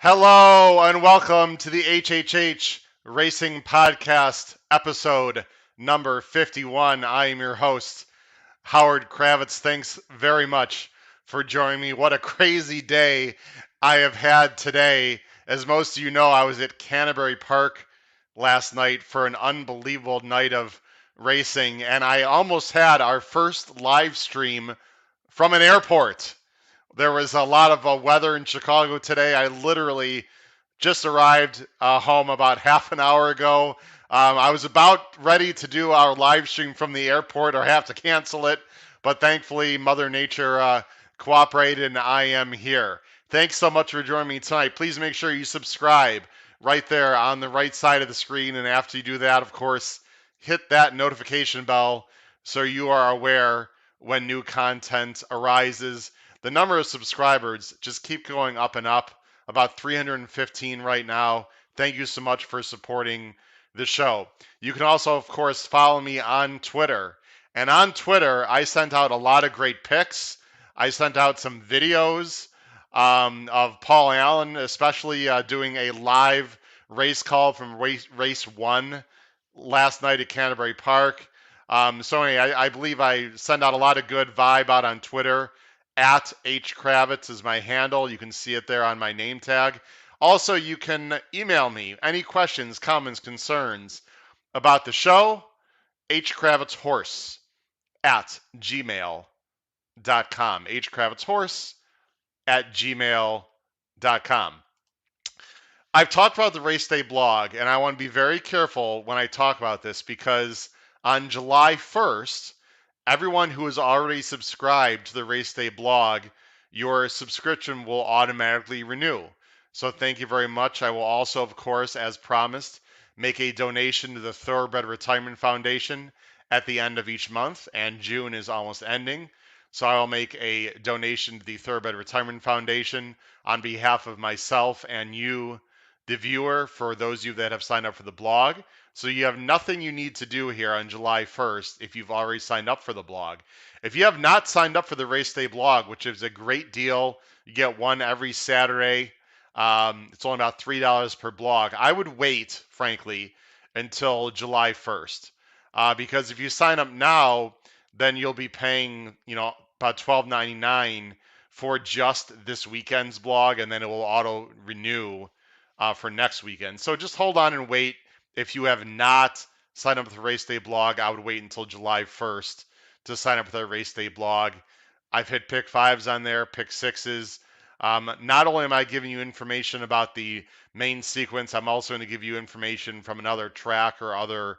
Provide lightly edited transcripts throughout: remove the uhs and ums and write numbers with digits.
Hello and welcome to the HHH Racing Podcast, episode number 51. I am your host, Howard Kravitz. Thanks very much for joining me. What a crazy day I have had today. As most of you know, I was at Canterbury Park last night for an unbelievable night of racing, and I almost had our first live stream from an airport. There was a lot of weather in Chicago today. I literally just arrived home about half an hour ago. I was about ready to do our live stream from the airport or have to cancel it, but thankfully Mother Nature cooperated and I am here. Thanks so much for joining me tonight. Please make sure you subscribe right there on the right side of the screen. And after you do that, of course, hit that notification bell so you are aware when new content arises. The number of subscribers just keep going up and up, about 315 right now. Thank you so much for supporting the show. You can also, of course, follow me on Twitter. And on Twitter, I sent out a lot of great pics. I sent out some videos of Paul Allen, especially doing a live race call from race 1 last night at Canterbury Park. So anyway, I believe I send out a lot of good vibe out on Twitter. At H Kravitz is my handle. You can see it there on my name tag. Also, you can email me any questions, comments, concerns about the show, hkravitzhorse at gmail.com. hkravitzhorse at gmail.com. I've talked about the Race Day blog, and I want to be very careful when I talk about this because on July 1st, everyone who is already subscribed to the Race Day blog, your subscription will automatically renew. So thank you very much. I will also, of course, as promised, make a donation to the Thoroughbred Retirement Foundation at the end of each month, and June is almost ending. So I will make a donation to the Thoroughbred Retirement Foundation on behalf of myself and you, the viewer, for those of you that have signed up for the blog. So you have nothing you need to do here on July 1st if you've already signed up for the blog. If you have not signed up for the Race Day blog, which is a great deal, you get one every Saturday. It's only about $3 per blog. I would wait, frankly, until July 1st. Because if you sign up now, then you'll be paying, about $12.99 for just this weekend's blog, and then it will auto renew for next weekend. So just hold on and wait. If you have not signed up for the Race Day blog, I would wait until July 1st to sign up for the Race Day blog. I've hit pick 5s on there, pick 6s. Not only am I giving you information about the main sequence, I'm also going to give you information from another track or other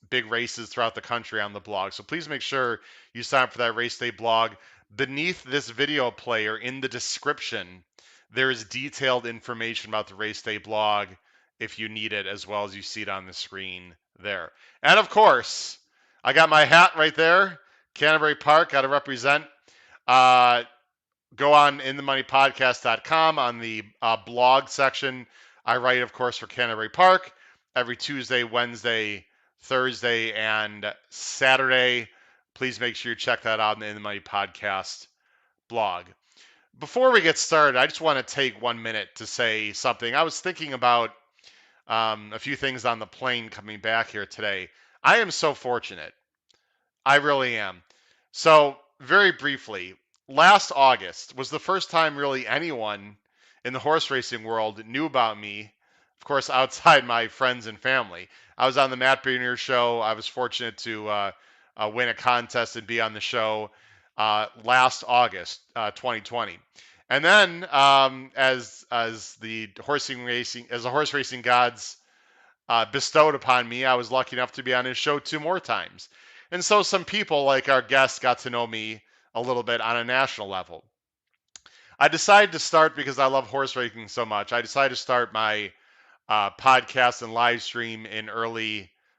big races throughout the country on the blog. So please make sure you sign up for that Race Day blog. Beneath this video player in the description, there is detailed information about the Race Day blog if you need it, as well as you see it on the screen there. And of course, I got my hat right there. Canterbury Park, got to represent. Go on inthemoneypodcast.com on the blog section. I write, of course, for Canterbury Park every Tuesday, Wednesday, Thursday, and Saturday. Please make sure you check that out in the In the Money Podcast blog. Before we get started, I just want to take 1 minute to say something. I was thinking about a few things on the plane coming back here today. I am so fortunate. I really am. So, very briefly, last August was the first time really anyone in the horse racing world knew about me, of course, outside my friends and family. I was on the Matt Bernier show. I was fortunate to win a contest and be on the show last August 2020. And then, as the horse racing gods bestowed upon me, I was lucky enough to be on his show 2 more times. And so some people, like our guests, got to know me a little bit on a national level. I decided to start, because I love horse racing so much, I decided to start my podcast and live stream in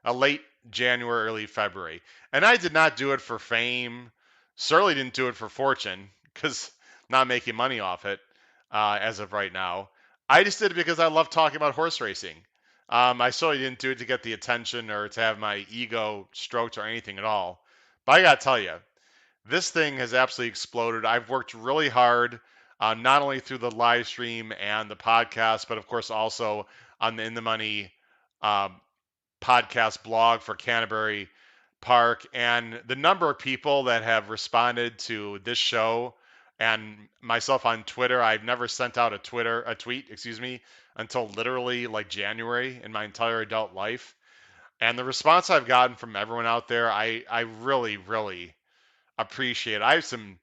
late January, early February. And I did not do it for fame. Certainly didn't do it for fortune, because I'm not making money off it as of right now. I just did it because I love talking about horse racing. I certainly didn't do it to get the attention or to have my ego stroked or anything at all. But I got to tell you, this thing has absolutely exploded. I've worked really hard not only through the live stream and the podcast, but of course also on the In the Money um, podcast blog for Canterbury Park. And the number of people that have responded to this show and myself on Twitter, I've never sent out a tweet, excuse me, until literally like January in my entire adult life. And the response I've gotten from everyone out there, I really, really appreciate it. I have some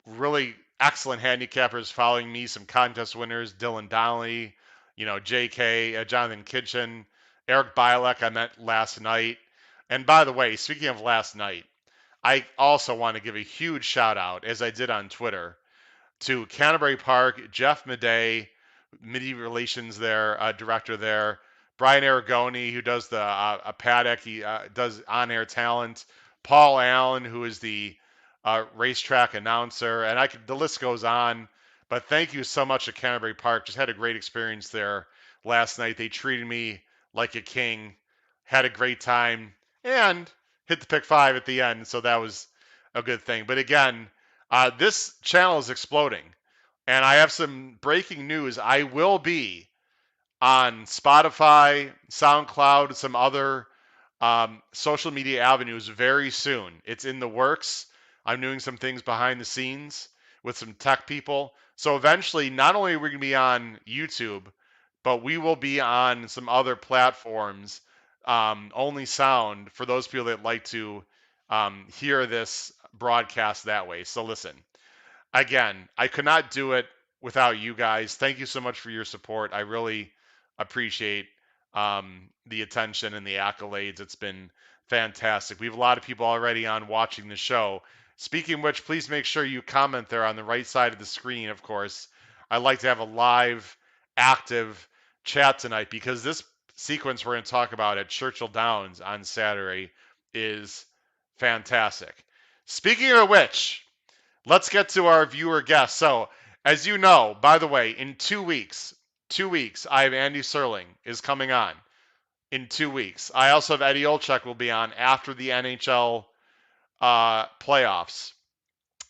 really excellent handicappers following me, some contest winners, Dylan Donnelly, JK, Jonathan Kitchen, Eric Bialek I met last night. And by the way, speaking of last night, I also want to give a huge shout out, as I did on Twitter, to Canterbury Park, Jeff Madej, media relations there, director there, Brian Aragoni, who does the paddock, he does on-air talent, Paul Allen, who is the racetrack announcer, and the list goes on. But thank you so much to Canterbury Park. Just had a great experience there last night. They treated me like a king, had a great time, and hit the pick five at the end. So that was a good thing. But again, this channel is exploding, and I have some breaking news. I will be on Spotify, SoundCloud, some other social media avenues very soon. It's in the works. I'm doing some things behind the scenes with some tech people. So eventually, not only are we going to be on YouTube, but we will be on some other platforms, only sound, for those people that like to hear this broadcast that way. So listen, again, I could not do it without you guys. Thank you so much for your support. I really appreciate the attention and the accolades. It's been fantastic. We have a lot of people already on watching the show. Speaking of which, please make sure you comment there on the right side of the screen, of course. I'd like to have a live, active chat tonight because this sequence we're going to talk about at Churchill Downs on Saturday is fantastic. Speaking of which, let's get to our viewer guest. So, as you know, by the way, in 2 weeks, I have Andy Serling is coming on in 2 weeks. I also have Eddie Olczyk will be on after the NHL playoffs.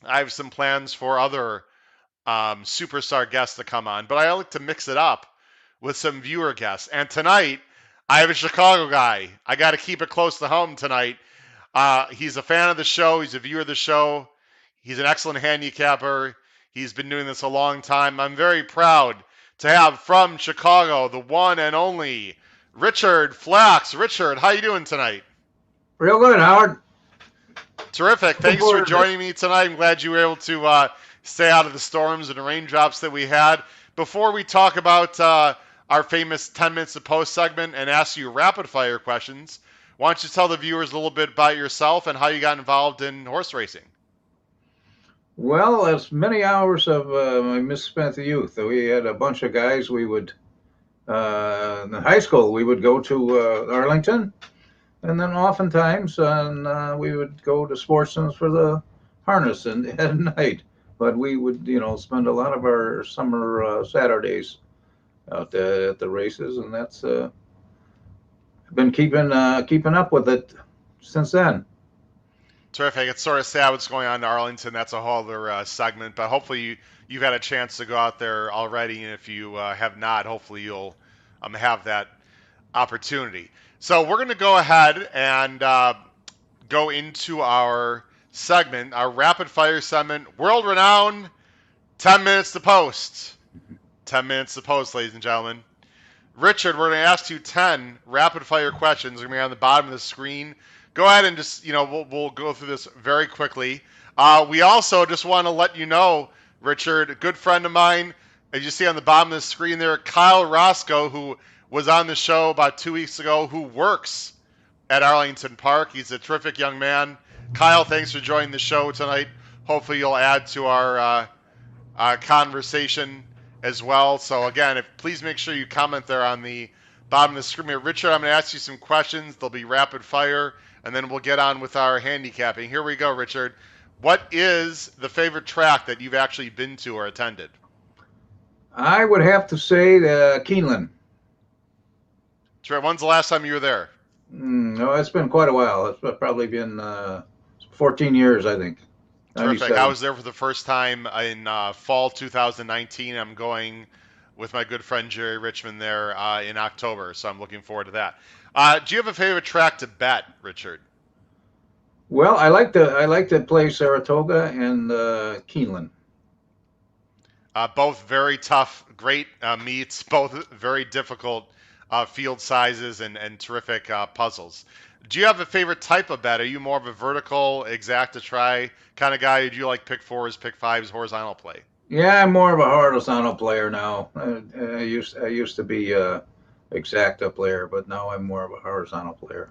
I have some plans for other superstar guests to come on, but I like to mix it up with some viewer guests. And tonight, I have a Chicago guy. I got to keep it close to home tonight. He's a fan of the show. He's a viewer of the show. He's an excellent handicapper. He's been doing this a long time. I'm very proud to have from Chicago the one and only Richard Flax. Richard, how you doing tonight? Real good, Howard. Terrific. Thanks for joining me tonight. I'm glad you were able to stay out of the storms and the raindrops that we had. Before we talk about our famous 10 minutes of post segment and ask you rapid fire questions, why don't you tell the viewers a little bit about yourself and how you got involved in horse racing? Well, it's many hours of my misspent youth. We had a bunch of guys. We would, in high school, we would go to Arlington, and then oftentimes we would go to Sportsman's for the harness at night. But we would, spend a lot of our summer Saturdays out there at the races, and that's been keeping up with it since then. Terrific. It's sort of sad what's going on in Arlington. That's a whole other segment, but hopefully you've had a chance to go out there already, and if you have not, hopefully you'll have that opportunity. So we're going to go ahead and go into our segment, our rapid fire segment, world renowned 10 minutes to post. 10 minutes to post, ladies and gentlemen. Richard, we're going to ask you 10 rapid fire questions. They're going to be on the bottom of the screen. Go ahead and just, we'll go through this very quickly. We also just want to let you know, Richard, a good friend of mine, as you see on the bottom of the screen there, Kyle Roscoe, who was on the show about 2 weeks ago, who works at Arlington Park. He's a terrific young man. Kyle, thanks for joining the show tonight. Hopefully you'll add to our conversation as well. So again, please make sure you comment there on the bottom of the screen here. Richard, I'm going to ask you some questions. They'll be rapid fire, and then we'll get on with our handicapping. Here we go, Richard. What is the favorite track that you've actually been to or attended? I would have to say Keeneland. When's the last time you were there? No, it's been quite a while. It's probably been 14 years, I think. Terrific. I 97. was there for the first time in fall 2019. I'm going with my good friend Jerry Richmond there in October, so I'm looking forward to that. Do you have a favorite track to bet, Richard? Well, I like to play Saratoga and Keeneland. Both very tough, great meets, both very difficult field sizes and terrific puzzles. Do you have a favorite type of bet? Are you more of a vertical, exact to try kind of guy? Or do you like pick fours, pick fives, horizontal play? Yeah, I'm more of a horizontal player now. I used to be a exacta player, but now I'm more of a horizontal player.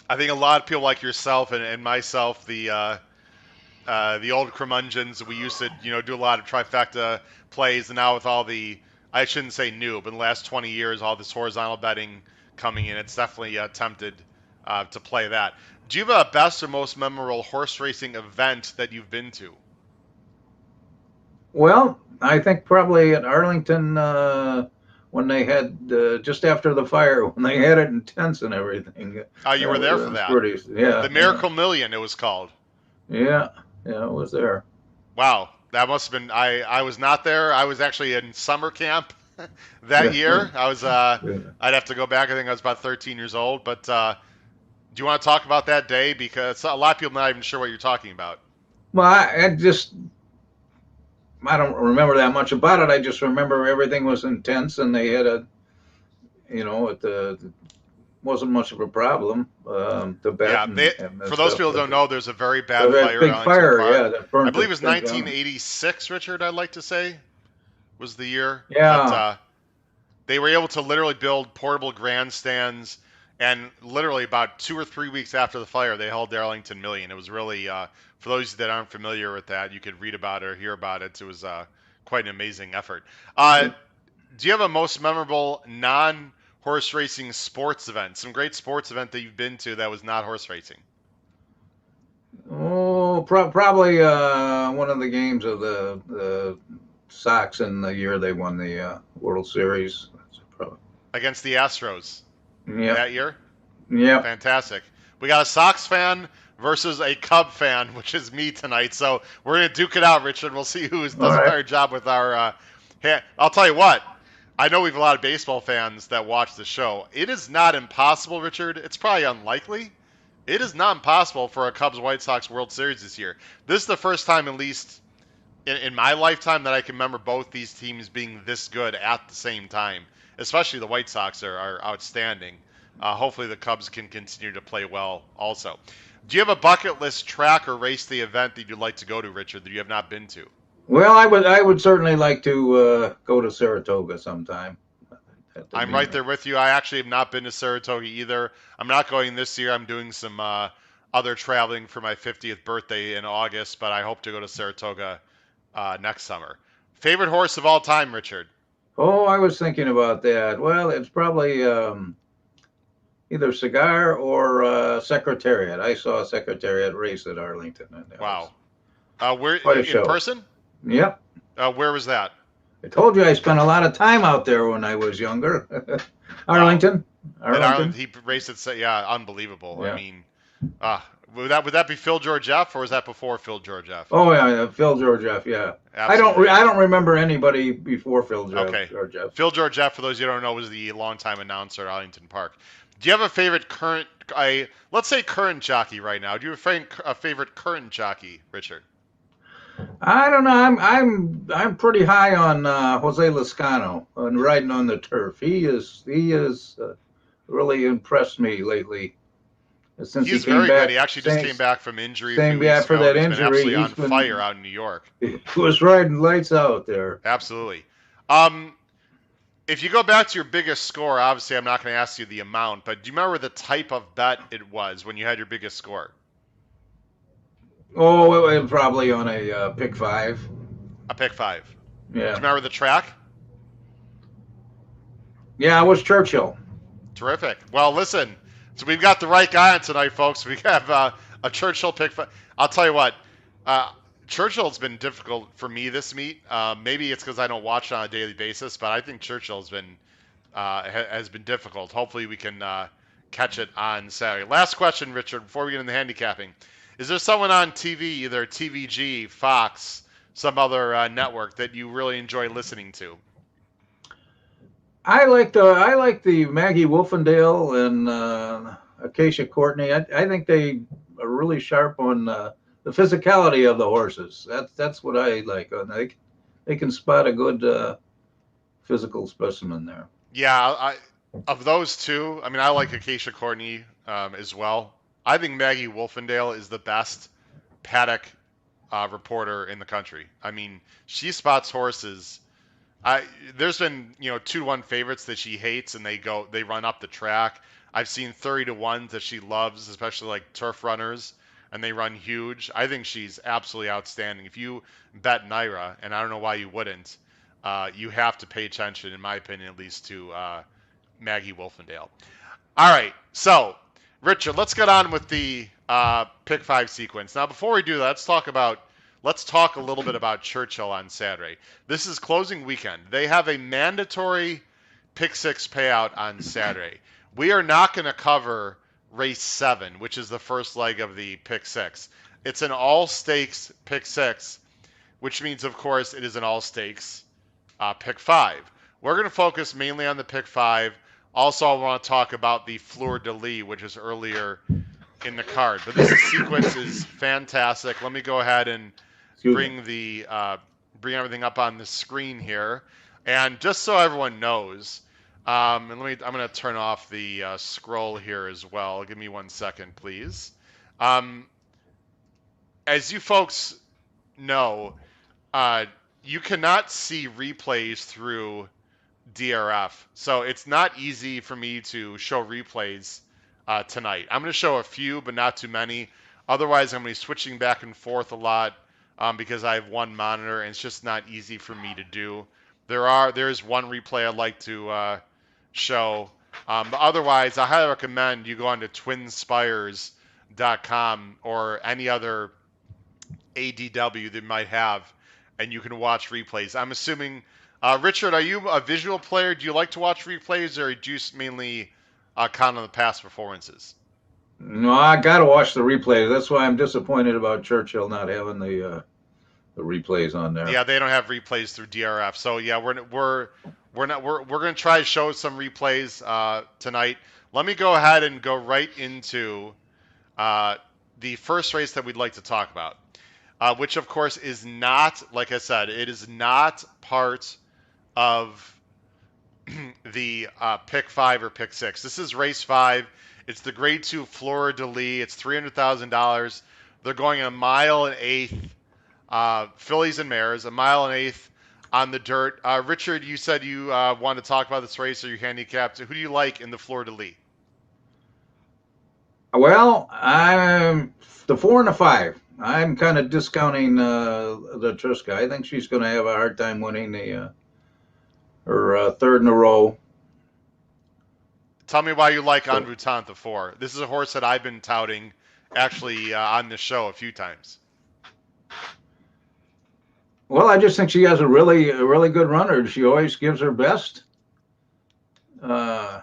I think a lot of people like yourself and myself, the old curmudgeons, we used to do a lot of trifecta plays, and now with all the I shouldn't say new, but in the last 20 years, all this horizontal betting coming in, it's definitely tempted to play that. Do you have a best or most memorable horse racing event that you've been to? Well, I think probably at Arlington when they had just after the fire when they had it in tents and everything. Oh, you were there That for was that. pretty. Yeah, The yeah, Miracle Million, it was called. yeah, yeah. It was there. Wow, that must have been. I was not there. I was actually in summer camp that Yeah, year. I was. yeah. I'd have to go back. I think I was about 13 years old. But do you want to talk about that day? Because a lot of people are not even sure what you're talking about. Well, I don't remember that much about it. I just remember everything was intense, and they had it wasn't much of a problem to bet, Yeah, and, and for that those stuff. people who But don't know, there's a very so bad that fire at big Arlington fire, yeah, Park. that I burned the believe it was thing down. 1986, Richard, I'd like to say, was the year. But Yeah, they were able to literally build portable grandstands, and literally about 2 or 3 weeks after the fire, they held the Arlington Million. It was really, for those that aren't familiar with that, you could read about it or hear about it. It was quite an amazing effort. Uh, do you have a most memorable non-horse racing sports event? Some great sports event that you've been to that was not horse racing. oh, probably one of the games of the Sox in the year they won the World Series. That's probably. Against the Astros Yep, that year. yep. Fantastic. We got a Sox fan versus a Cub fan, which is me tonight. So we're gonna duke it out, Richard. We'll see who All does a right. better job with our. I'll tell you what. I know we have a lot of baseball fans that watch the show. It is not impossible, Richard. It's probably unlikely. It is not impossible for a Cubs White Sox World Series this year. This is the first time, at least in my lifetime, that I can remember both these teams being this good at the same time. Especially the White Sox are outstanding. Hopefully the Cubs can continue to play well also. Do you have a bucket list track or race the event that you'd like to go to, Richard, that you have not been to? Well, I would certainly like to go to Saratoga sometime. That'd I'm be right nice. there with you. I actually have not been to Saratoga either. I'm not going this year. I'm doing some other traveling for my 50th birthday in August, but I hope to go to Saratoga next summer. Favorite horse of all time, Richard? Oh, I was thinking about that. Well, it's probably either Cigar or Secretariat. I saw a Secretariat race at Arlington, and that was Wow. Where quite a in show. person? Yep. Where was that? I told you I spent a lot of time out there when I was younger. Wow. Arlington, At Ireland, Arlington. he raced it. Yeah, unbelievable. I Yeah. mean, would that be Phil George F or was that before Phil George F? Oh yeah, Phil Georgieff. Yeah. Absolutely. I don't remember anybody before Phil Okay. Georgieff. Phil George F, for those you don't know, was the longtime announcer at Arlington Park. Do you have a favorite current? Let's say current jockey right now. Do you have a favorite current jockey, Richard? I don't know. I'm pretty high on Jose Lascano and riding on the turf. He is really impressed me lately since he He's came very good. back. He actually just came back from injury a few Same weeks after ago, and that he's been injury. absolutely He's on fire been out in New York. he was riding lights out there. Absolutely. Um, if you go back to your biggest score, obviously I'm not going to ask you the amount, but do you remember the type of bet it was when you had your biggest score? Oh, it probably on a pick five. A pick five. Do Yeah, you remember the track? yeah. It was Churchill. Terrific. Well, listen. So we've got the right guy on tonight, folks. We have a Churchill pick. I'll tell you what. Uh, Churchill's been difficult for me this meet. Maybe it's because I don't watch it on a daily basis, but I think Churchill's been has been difficult. Hopefully, we can catch it on Saturday. Last question, Richard, before we get into handicapping. Is there someone on TV, either TVG, Fox, some other network that you really enjoy listening to? I like the Maggie Wolfendale and Acacia Courtney. I think they are really sharp on the physicality of the horses. That's what I like. They can spot a good physical specimen there. Yeah, of those two, I mean, I like Acacia Courtney as well. I think Maggie Wolfendale is the best paddock reporter in the country. I mean, she spots horses. I There's been 2-1 favorites that she hates, and they run up the track. I've seen 30-1s that she loves, especially like turf runners, and they run huge. I think she's absolutely outstanding. If you bet Naira, and I don't know why you wouldn't, you have to pay attention, in my opinion, at least to Maggie Wolfendale. All right, so Richard, let's get on with the pick five sequence. Now, before we do that, let's talk a little bit about Churchill on Saturday. This is closing weekend. They have a mandatory pick six payout on Saturday. We are not going to cover race 7, which is the first leg of the pick six. It's an all stakes pick six, which means, of course, it is an all stakes pick five. We're going to focus mainly on the pick five. Also, I want to talk about the Fleur de Lis, which is earlier in the card. But this sequence is fantastic. Let me go ahead and Excuse me. bring everything up on the screen here, and just so everyone knows, and I'm going to turn off the scroll here as well. Give me 1 second, please. Um, as you folks know, you cannot see replays through DRF. So it's not easy for me to show replays tonight. I'm going to show a few, but not too many. Otherwise, I'm going to be switching back and forth a lot because I have one monitor, and it's just not easy for me to do. There's one replay I'd like to show. But otherwise, I highly recommend you go on to twinspires.com or any other ADW they might have, and you can watch replays. I'm assuming, Richard, are you a visual player? Do you like to watch replays, or do you mainly count on the past performances? No, I gotta watch the replay. That's why I'm disappointed about Churchill not having the replays on there. Yeah, they don't have replays through DRF. So yeah, we're going to try to show some replays tonight. Let me go ahead and go right into the first race that we'd like to talk about, which of course is not, like I said, it is not part of the pick five or pick six. This is race 5. It's the grade 2 Fleur de Lis. It's $300,000. They're going a mile and eighth. Fillies and mares, a mile and eighth on the dirt. Richard, you said you wanted to talk about this race, or you handicapped. Who do you like in the Fleur de Lis? Well, I'm the 4 and the 5. I'm kind of discounting the Triska. I think she's going to have a hard time winning her third in a row. Tell me why you like En So, Route the 4. This is a horse that I've been touting actually on this show a few times. well, I just think she has a really good runner. She always gives her best. Uh,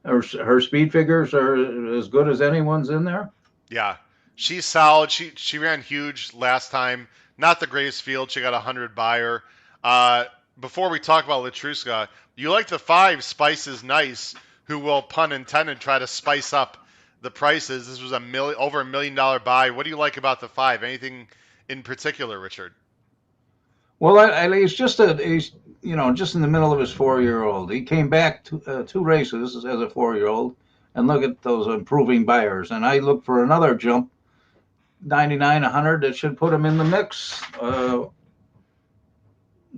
her speed figures are as good as anyone's in there. Yeah, she's solid. She ran huge last time. Not the greatest field. She got 100 by her. Uh, Before we talk about Latruska, you like the 5 Spices Nice, who will, pun intended, try to spice up the prices. This was over $1 million buy. What do you like about the 5? Anything in particular, Richard? Well, he's just in the middle of his 4-year-old. He came back 2 races as a 4-year-old, and look at those improving buyers. And I look for another jump, 99, 100, that should put him in the mix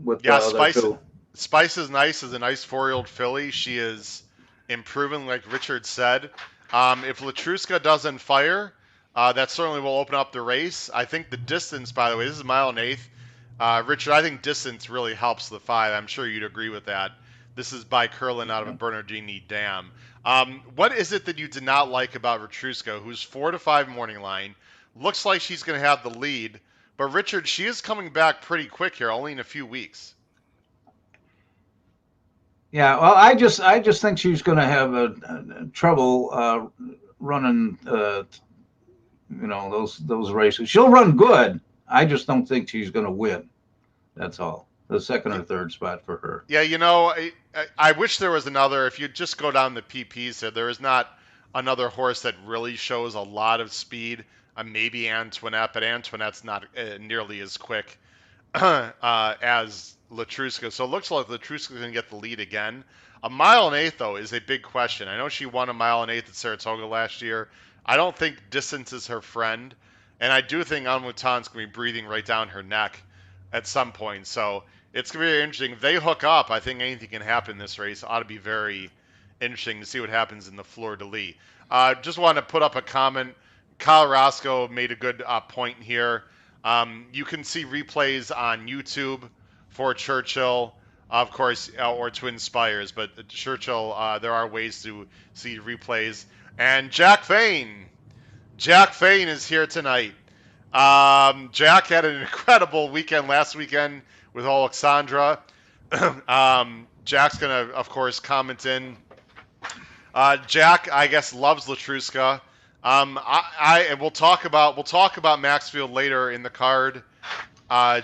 with the Yeah, other two. Spice is nice. Is a nice 4-year-old filly. She is improving, like Richard said. If Latruska doesn't fire, that certainly will open up the race. I think the distance, by the way, this is a mile and eighth. Richard, I think distance really helps the 5. I'm sure you'd agree with that. This is by Curlin out of a Bernardini Dam. What is it that you did not like about Latruska, who's 4-5 morning line? Looks like she's going to have the lead. But Richard, she is coming back pretty quick here, only in a few weeks. Yeah, well, I just think she's going to have trouble running those races. She'll run good. I just don't think she's going to win. That's all. The second or third spot for her. Yeah, I wish there was another. If you just go down the PPs there is not another horse that really shows a lot of speed. Maybe Antoinette, but Antoinette's not nearly as quick as Latruska. So it looks like Latruska's going to get the lead again. A mile and eighth, though, is a big question. I know she won a mile and eighth at Saratoga last year. I don't think distance is her friend. And I do think Anmutan's going to be breathing right down her neck at some point. So it's going to be very interesting. If they hook up, I think anything can happen in this race. It ought to be very interesting to see what happens in the Fleur de Lis. Just want to put up a comment. Kyle Roscoe made a good point here. You can see replays on YouTube for Churchill, of course, or Twin Spires, but Churchill, there are ways to see replays. And Jack Fain is here tonight. Jack had an incredible weekend last weekend with Alexandra. Jack's gonna, of course, comment in. Jack, I guess, loves Latruska. And we'll talk about Maxfield later in the card.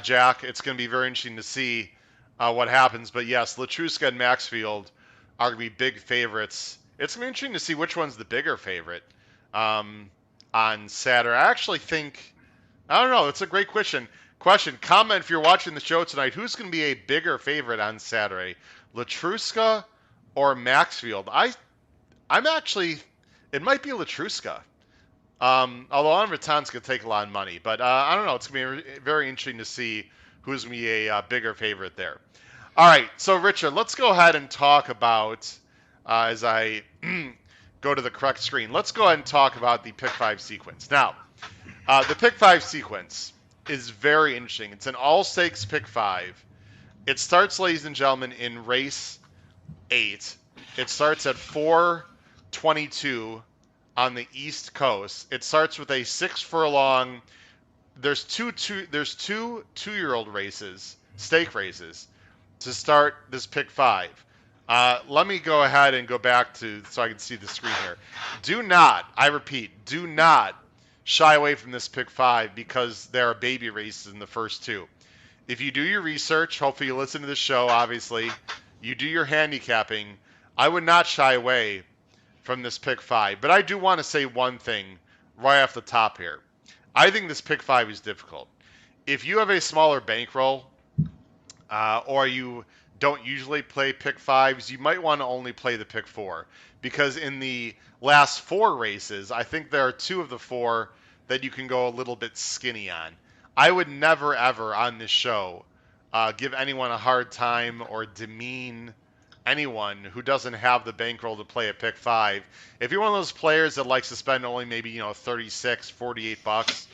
Jack, it's going to be very interesting to see what happens. But yes, Latruska and Maxfield are going to be big favorites. It's going to be interesting to see which one's the bigger favorite on Saturday. I actually think, I don't know. It's a great question. Comment if you're watching the show tonight. Who's going to be a bigger favorite on Saturday, Latruska or Maxfield? I'm actually, it might be Latruska. Although Anratan's going to take a lot of money. But I don't know. It's going to be very interesting to see who's going to be a bigger favorite there. All right. So, Richard, let's go ahead and talk about, as I go to the correct screen, let's go ahead and talk about the Pick 5 sequence. Now, the Pick 5 sequence is very interesting. It's an all-stakes Pick 5. It starts, ladies and gentlemen, in race 8. It starts at 4:22 on the East Coast. It starts with a 6 furlong. There's two 2-year-old races, stake races, to start this Pick 5. Let me go ahead and go back to so I can see the screen here. Do not, I repeat, do not shy away from this Pick 5 because there are baby races in the first two. If you do your research, hopefully you listen to the show, obviously, you do your handicapping, I would not shy away from this Pick 5. But I do want to say one thing right off the top here. I think this Pick 5 is difficult. If you have a smaller bankroll or you don't usually play Pick 5s, you might want to only play the Pick 4. Because in the last 4 races, I think there are 2 of the 4 that you can go a little bit skinny on. I would never, ever on this show give anyone a hard time or demean anyone who doesn't have the bankroll to play a Pick 5. If you're one of those players that likes to spend only maybe, $36, $48,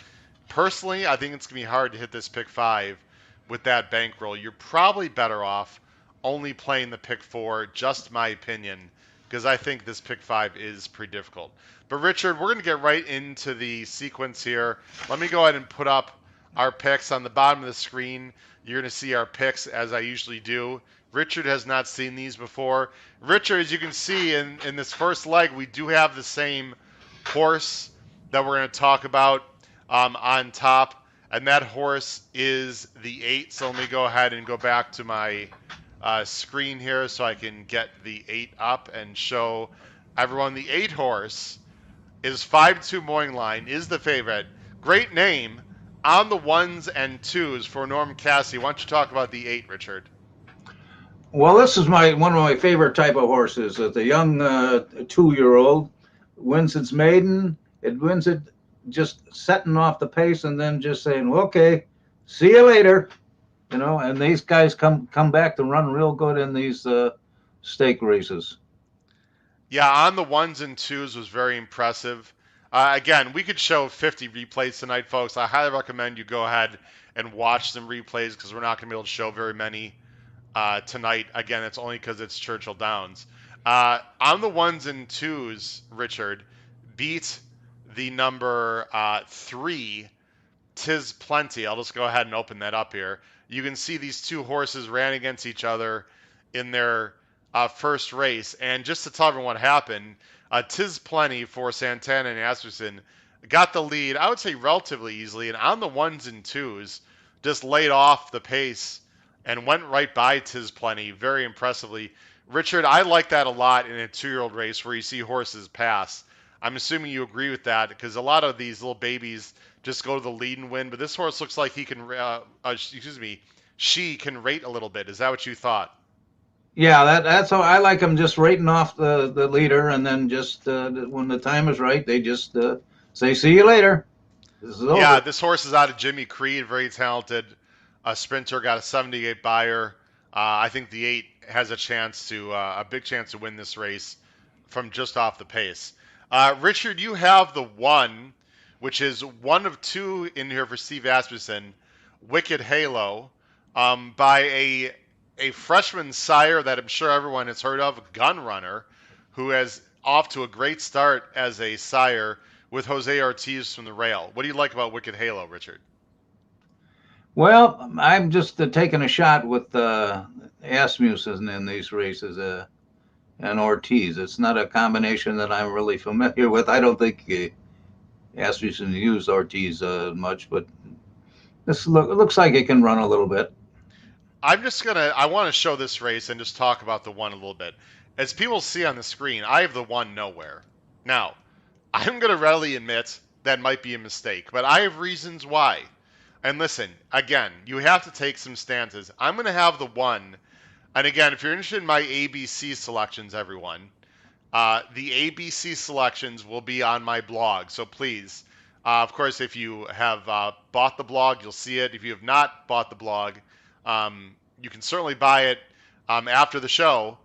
personally, I think it's going to be hard to hit this Pick 5 with that bankroll. You're probably better off only playing the Pick 4, just my opinion, because I think this Pick 5 is pretty difficult. But Richard, we're going to get right into the sequence here. Let me go ahead and put up our picks on the bottom of the screen. You're going to see our picks as I usually do. Richard has not seen these before. Richard, as you can see in this first leg, we do have the same horse that we're going to talk about on top, and that horse is the 8. So let me go ahead and go back to my screen here so I can get the 8 up and show everyone. The 8 horse is 5-2 Morning Line, is the favorite. Great name on the 1s and 2s for Norm Cassie. Why don't you talk about the 8, Richard? Well, this is one of my favorite type of horses. The young 2-year-old wins its maiden. It wins it just setting off the pace and then just saying, okay, see you later. And these guys come back to run real good in these stake races. Yeah, on the 1s and 2s was very impressive. Again, we could show 50 replays tonight, folks. I highly recommend you go ahead and watch some replays because we're not going to be able to show very many tonight. Again, it's only because it's Churchill Downs. On the 1s and 2s, Richard beat the number 3, Tis Plenty. I'll just go ahead and open that up here. You can see these 2 horses ran against each other in their first race. And just to tell everyone what happened, Tis Plenty for Santana and Asmussen got the lead, I would say relatively easily, and on the ones and twos, just laid off the pace and went right by Tiz Plenty very impressively. Richard, I like that a lot in a 2-year-old race where you see horses pass. I'm assuming you agree with that because a lot of these little babies just go to the lead and win, but this horse looks like he can, excuse me, she can rate a little bit. Is that what you thought? Yeah, that's how I like them, just rating off the leader, and then just when the time is right, they just say, "See you later. This is Yeah, over." this horse is out of Jimmy Creed, very talented. A sprinter, got a 78 buyer. I think the 8 has a big chance to win this race from just off the pace. Richard, you have the 1, which is one of 2 in here for Steve Asmussen, Wicked Halo, by a freshman sire that I'm sure everyone has heard of, Gun Runner, who has off to a great start as a sire with Jose Ortiz from the rail. What do you like about Wicked Halo, Richard? Well, I'm just taking a shot with Asmussen in these races and Ortiz. It's not a combination that I'm really familiar with. I don't think Asmussen used Ortiz much, but it looks like it can run a little bit. I want to show this race and just talk about the 1 a little bit. As people see on the screen, I have the 1 nowhere. Now, I'm going to readily admit that might be a mistake, but I have reasons why. And listen, again, you have to take some stances. I'm going to have the 1. And again, if you're interested in my ABC selections, everyone, the ABC selections will be on my blog. So please, of course, if you have bought the blog, you'll see it. If you have not bought the blog, you can certainly buy it after the show.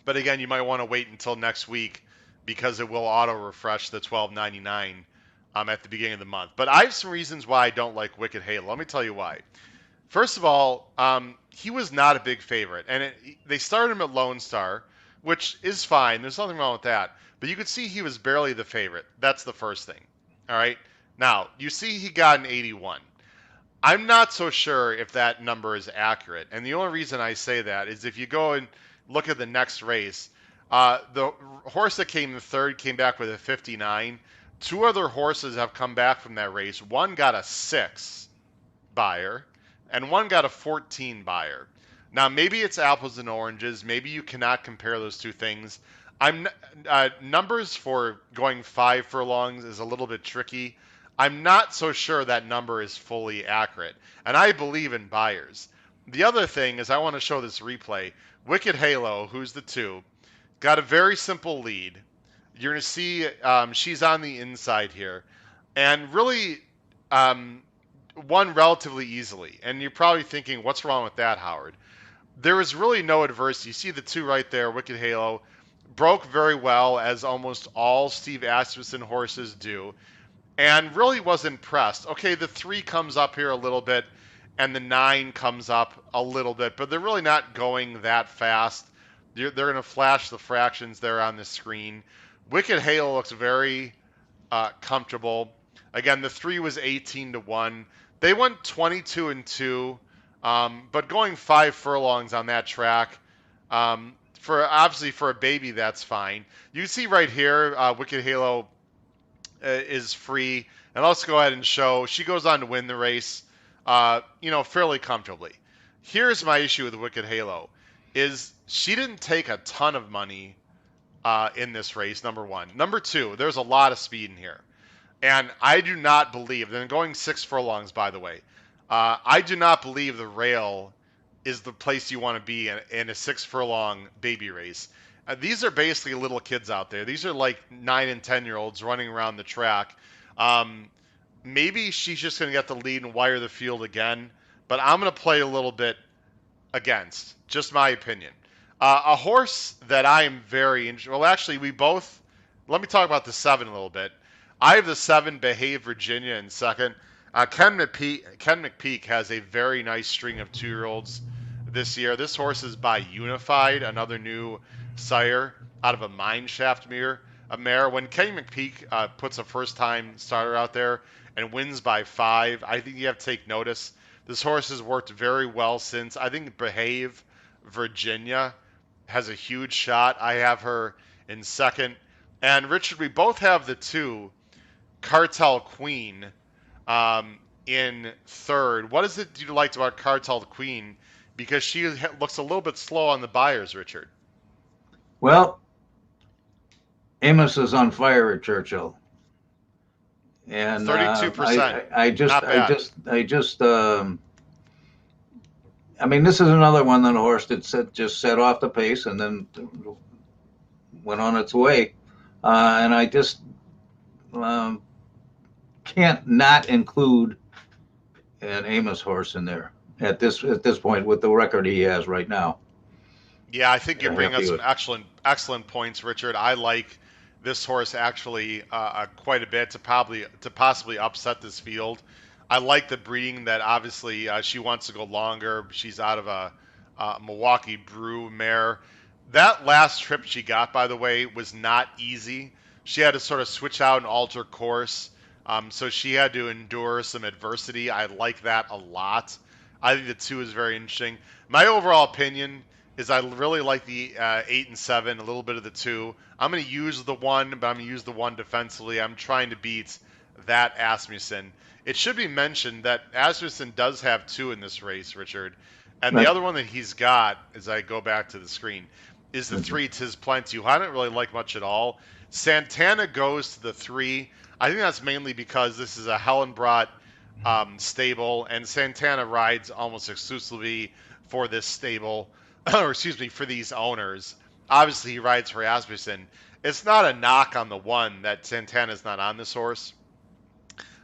But again, you might want to wait until next week because it will auto refresh the $12.99 at the beginning of the month. But I have some reasons why I don't like Wicked Halo. Let me tell you why. First of all, he was not a big favorite, and they started him at Lone Star, which is fine. There's nothing wrong with that. But you could see he was barely the favorite. That's the first thing. All right. Now you see he got an 81. I'm not so sure if that number is accurate, and the only reason I say that is if you go and look at the next race, the horse that came in third came back with a 59. 2 other horses have come back from that race. One got a 6 buyer, and one got a 14 buyer. Now, maybe it's apples and oranges. Maybe you cannot compare those 2 things. I'm numbers for going 5 furlongs is a little bit tricky. I'm not so sure that number is fully accurate, and I believe in buyers. The other thing is I want to show this replay. Wicked Halo, who's the 2, got a very simple lead. You're going to see she's on the inside here, and really um, won relatively easily. And you're probably thinking, what's wrong with that, Howard? There was really no adversity. You see the 2 right there, Wicked Halo, broke very well, as almost all Steve Asmussen horses do, and really was impressed. Okay, the 3 comes up here a little bit, and the 9 comes up a little bit, but they're really not going that fast. They're going to flash the fractions there on the screen. Wicked Halo looks very comfortable. Again, the 3 was 18-1. They went 22-2, but going 5 furlongs on that track, for obviously for a baby, that's fine. You can see right here, Wicked Halo is free, and let's go ahead and show she goes on to win the race, fairly comfortably. Here's my issue with Wicked Halo: is she didn't take a ton of money in this race. Number one. Number two, there's a lot of speed in here. And I do not believe, and going 6 furlongs, by the way, I do not believe the rail is the place you want to be in a 6 furlong baby race. These are basically little kids out there. These are like 9 and 10-year-olds running around the track. Um, Maybe she's just going to get the lead and wire the field again, but I'm going to play a little bit against. Just my opinion. A horse that I am very interested. Well, actually, we both. Let me talk about the 7 a little bit. I have the 7 Behave Virginia in second. Ken McPeak has a very nice string of 2-year-olds this year. This horse is by Unified, another new sire out of a mineshaft mare. When Kenny McPeak puts a first-time starter out there and wins by 5, I think you have to take notice. This horse has worked very well since. I think Behave Virginia has a huge shot. I have her in second. And Richard, we both have the 2 Cartel Queen in third. What is it you liked about Cartel Queen? Because she looks a little bit slow on the buyers, Richard. Well, Amos is on fire at Churchill, and 32%. Not I bad. just, I mean, this is another one that a horse that just set off the pace and then went on its way, and I just um, can't not include an Amos horse in there at this point with the record he has right now. Yeah, I think you're They're bringing up happy some with. excellent points, Richard. I like this horse actually quite a bit to possibly upset this field. I like the breeding that obviously she wants to go longer. She's out of a Milwaukee Brew mare. That last trip she got, by the way, was not easy. She had to sort of switch out and alter course. So she had to endure some adversity. I like that a lot. I think the two is very interesting. My overall opinion is I really like the 8 and 7, a little bit of the two. I'm going to use the one, but I'm going to use the one defensively. I'm trying to beat that Asmussen. It should be mentioned that Asmussen does have two in this race, Richard. And the Right. other one that he's got, as I go back to the screen, is the Mhm. three Tis Plenty, who I don't really like much at all. Santana goes to the three. I think that's mainly because this is a Hellenbrat stable, and Santana rides almost exclusively for this stable, or excuse me, for these owners. Obviously, he rides for Asmussen. It's not a knock on the one that Santana's not on this horse.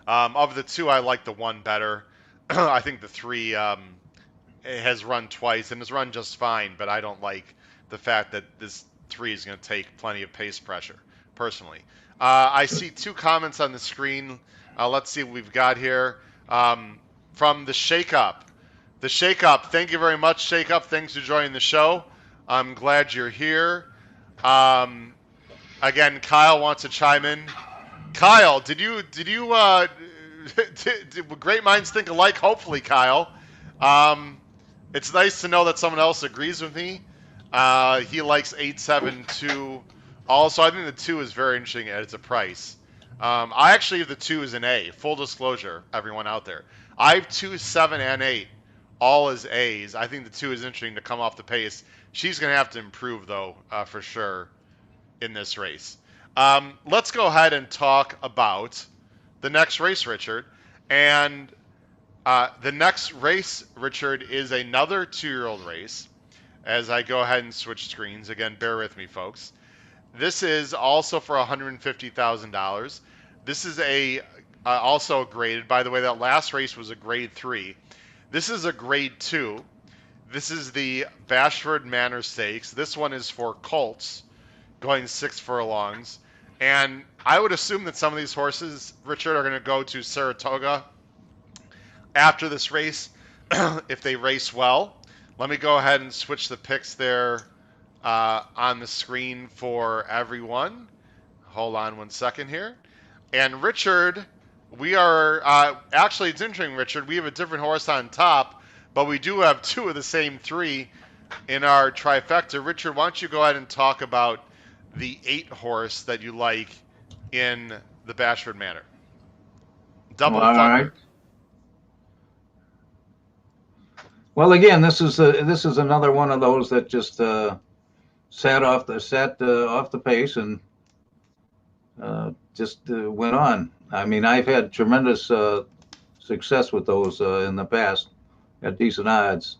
Of the two, I like the one better. I think the three has run twice and has run just fine, but I don't like the fact that this three is going to take plenty of pace pressure, personally. I see two comments on the screen. Let's see what we've got here. From the Shake Up. The Shake Up, thank you very much, Shake Up. Thanks for joining the show. I'm glad you're here. Um, Again, Kyle wants to chime in. Kyle, did great minds think alike? Hopefully, Kyle. Um, it's nice to know that someone else agrees with me. He likes 872. Also, I think the two is very interesting at its a price. I actually have the two as an A. Full disclosure, everyone out there. I have two, 7, and 8, all as A's. I think the two is interesting to come off the pace. She's going to have to improve, though, for sure, in this race. Let's go ahead and talk about the next race, Richard. And the next race, Richard, is another 2-year-old race. As I go ahead and switch screens again, bear with me, folks. This is also for $150,000. This is a also graded. By the way, that last race was a grade 3. This is a grade 2. This is the Bashford Manor Stakes. This one is for colts going 6 furlongs. And I would assume that some of these horses, Richard, are going to go to Saratoga after this race if they race well. Let me go ahead and switch the picks there on the screen for everyone. Hold on one second here. And Richard, we are actually, it's interesting, Richard. We have a different horse on top, but we do have two of the same three in our trifecta. Richard, why don't you go ahead and talk about the 8 horse that you like in the Bashford Manor? Well, Double all right. Thunder. Well, again, this is another one of those that just sat off the pace and just went on. I mean, I've had tremendous success with those in the past at decent odds.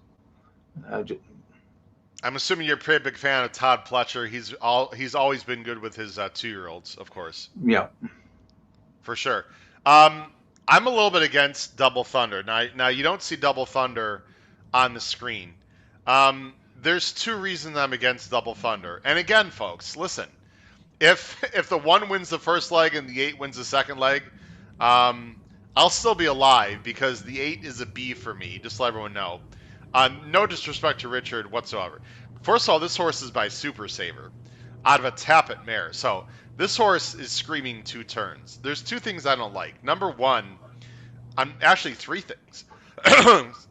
I'm assuming you're a pretty big fan of Todd Pletcher. He's always been good with his 2-year-olds, of course, Yeah. for sure. Um, I'm a little bit against Double Thunder. Now you don't see Double Thunder on the screen. There's two reasons I'm against Double Thunder. And again, folks, listen. If the one wins the first leg and the 8 wins the second leg, um, I'll still be alive because the 8 is a B for me. Just to let everyone know. No disrespect to Richard whatsoever. First of all, this horse is by Super Saver out of a Tappet mare. So this horse is screaming 2 turns. There's 2 things I don't like. Number one, I'm actually 3 things.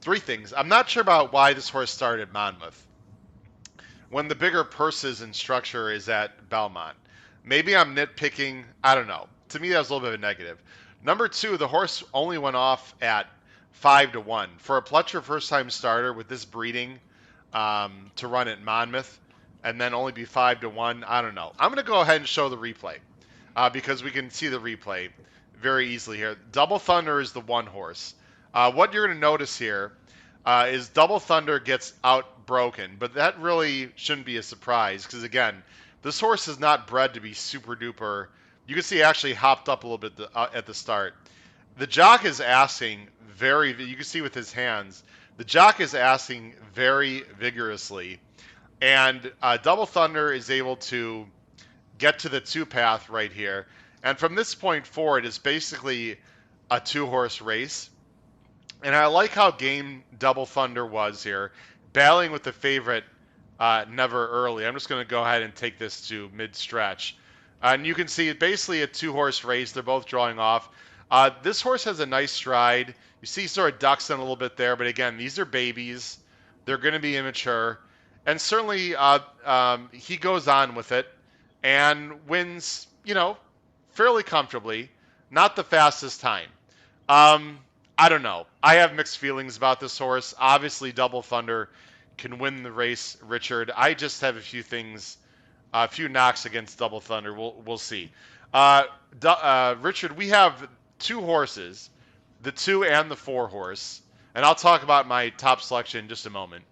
3 things. I'm not sure about why this horse started at Monmouth when the bigger purses and structure is at Belmont. Maybe I'm nitpicking. I don't know. to me, that was a little bit of a negative. Number two, the horse only went off at 5-1 for a Pletcher first-time starter with this breeding to run at Monmouth, and then only be 5-1. I don't know. I'm going to go ahead and show the replay because we can see the replay very easily here. Double Thunder is the one horse. What you're going to notice here is Double Thunder gets outbroken, but that really shouldn't be a surprise because, again, this horse is not bred to be super duper. You can see he actually hopped up a little bit at the start. The jock is asking you can see with his hands, the jock is asking very vigorously, and Double Thunder is able to get to the two path right here. And from this point forward, it's basically a two horse race. And I like how game Double Thunder was here, battling with the favorite Never Early. I'm just going to go ahead and take this to mid stretch. And you can see it basically a two horse race. They're both drawing off. This horse has a nice stride. You see sort of ducks in a little bit there, but again, these are babies. They're going to be immature. And certainly he goes on with it and wins, fairly comfortably. Not the fastest time. Um, I don't know. I have mixed feelings about this horse. Obviously, Double Thunder can win the race, Richard. I just have a few knocks against Double Thunder. We'll see. Richard, we have two horses, the 2 and the 4 horse, and I'll talk about my top selection in just a moment.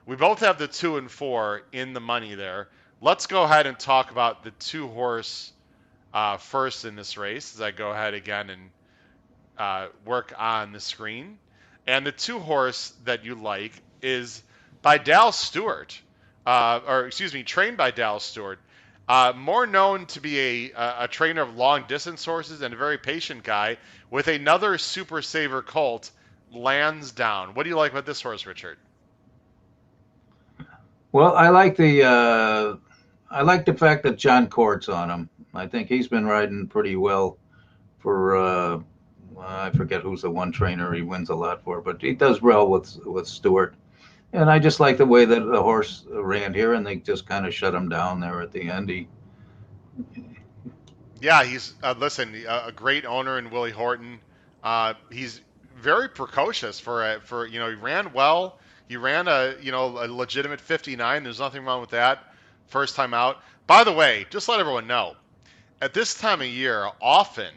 We both have the 2 and 4 in the money there. Let's go ahead and talk about the 2 horse first in this race as I go ahead again and work on the screen. And the 2 horse that you like is by Dal Stewart, trained by Dal Stewart. More known to be a trainer of long distance horses and a very patient guy with another Super Saver colt, Lansdowne. What do you like about this horse, Richard? Well, I like the fact that John Court's on him. I think he's been riding pretty well for I forget who's the one trainer he wins a lot for, but he does well with Stewart. And I just like the way that the horse ran here, and they just kind of shut him down there at the end. Yeah, he's a great owner in Willie Horton. He's very precocious he ran well. He ran a legitimate 59. There's nothing wrong with that. First time out. By the way, just let everyone know, at this time of year, often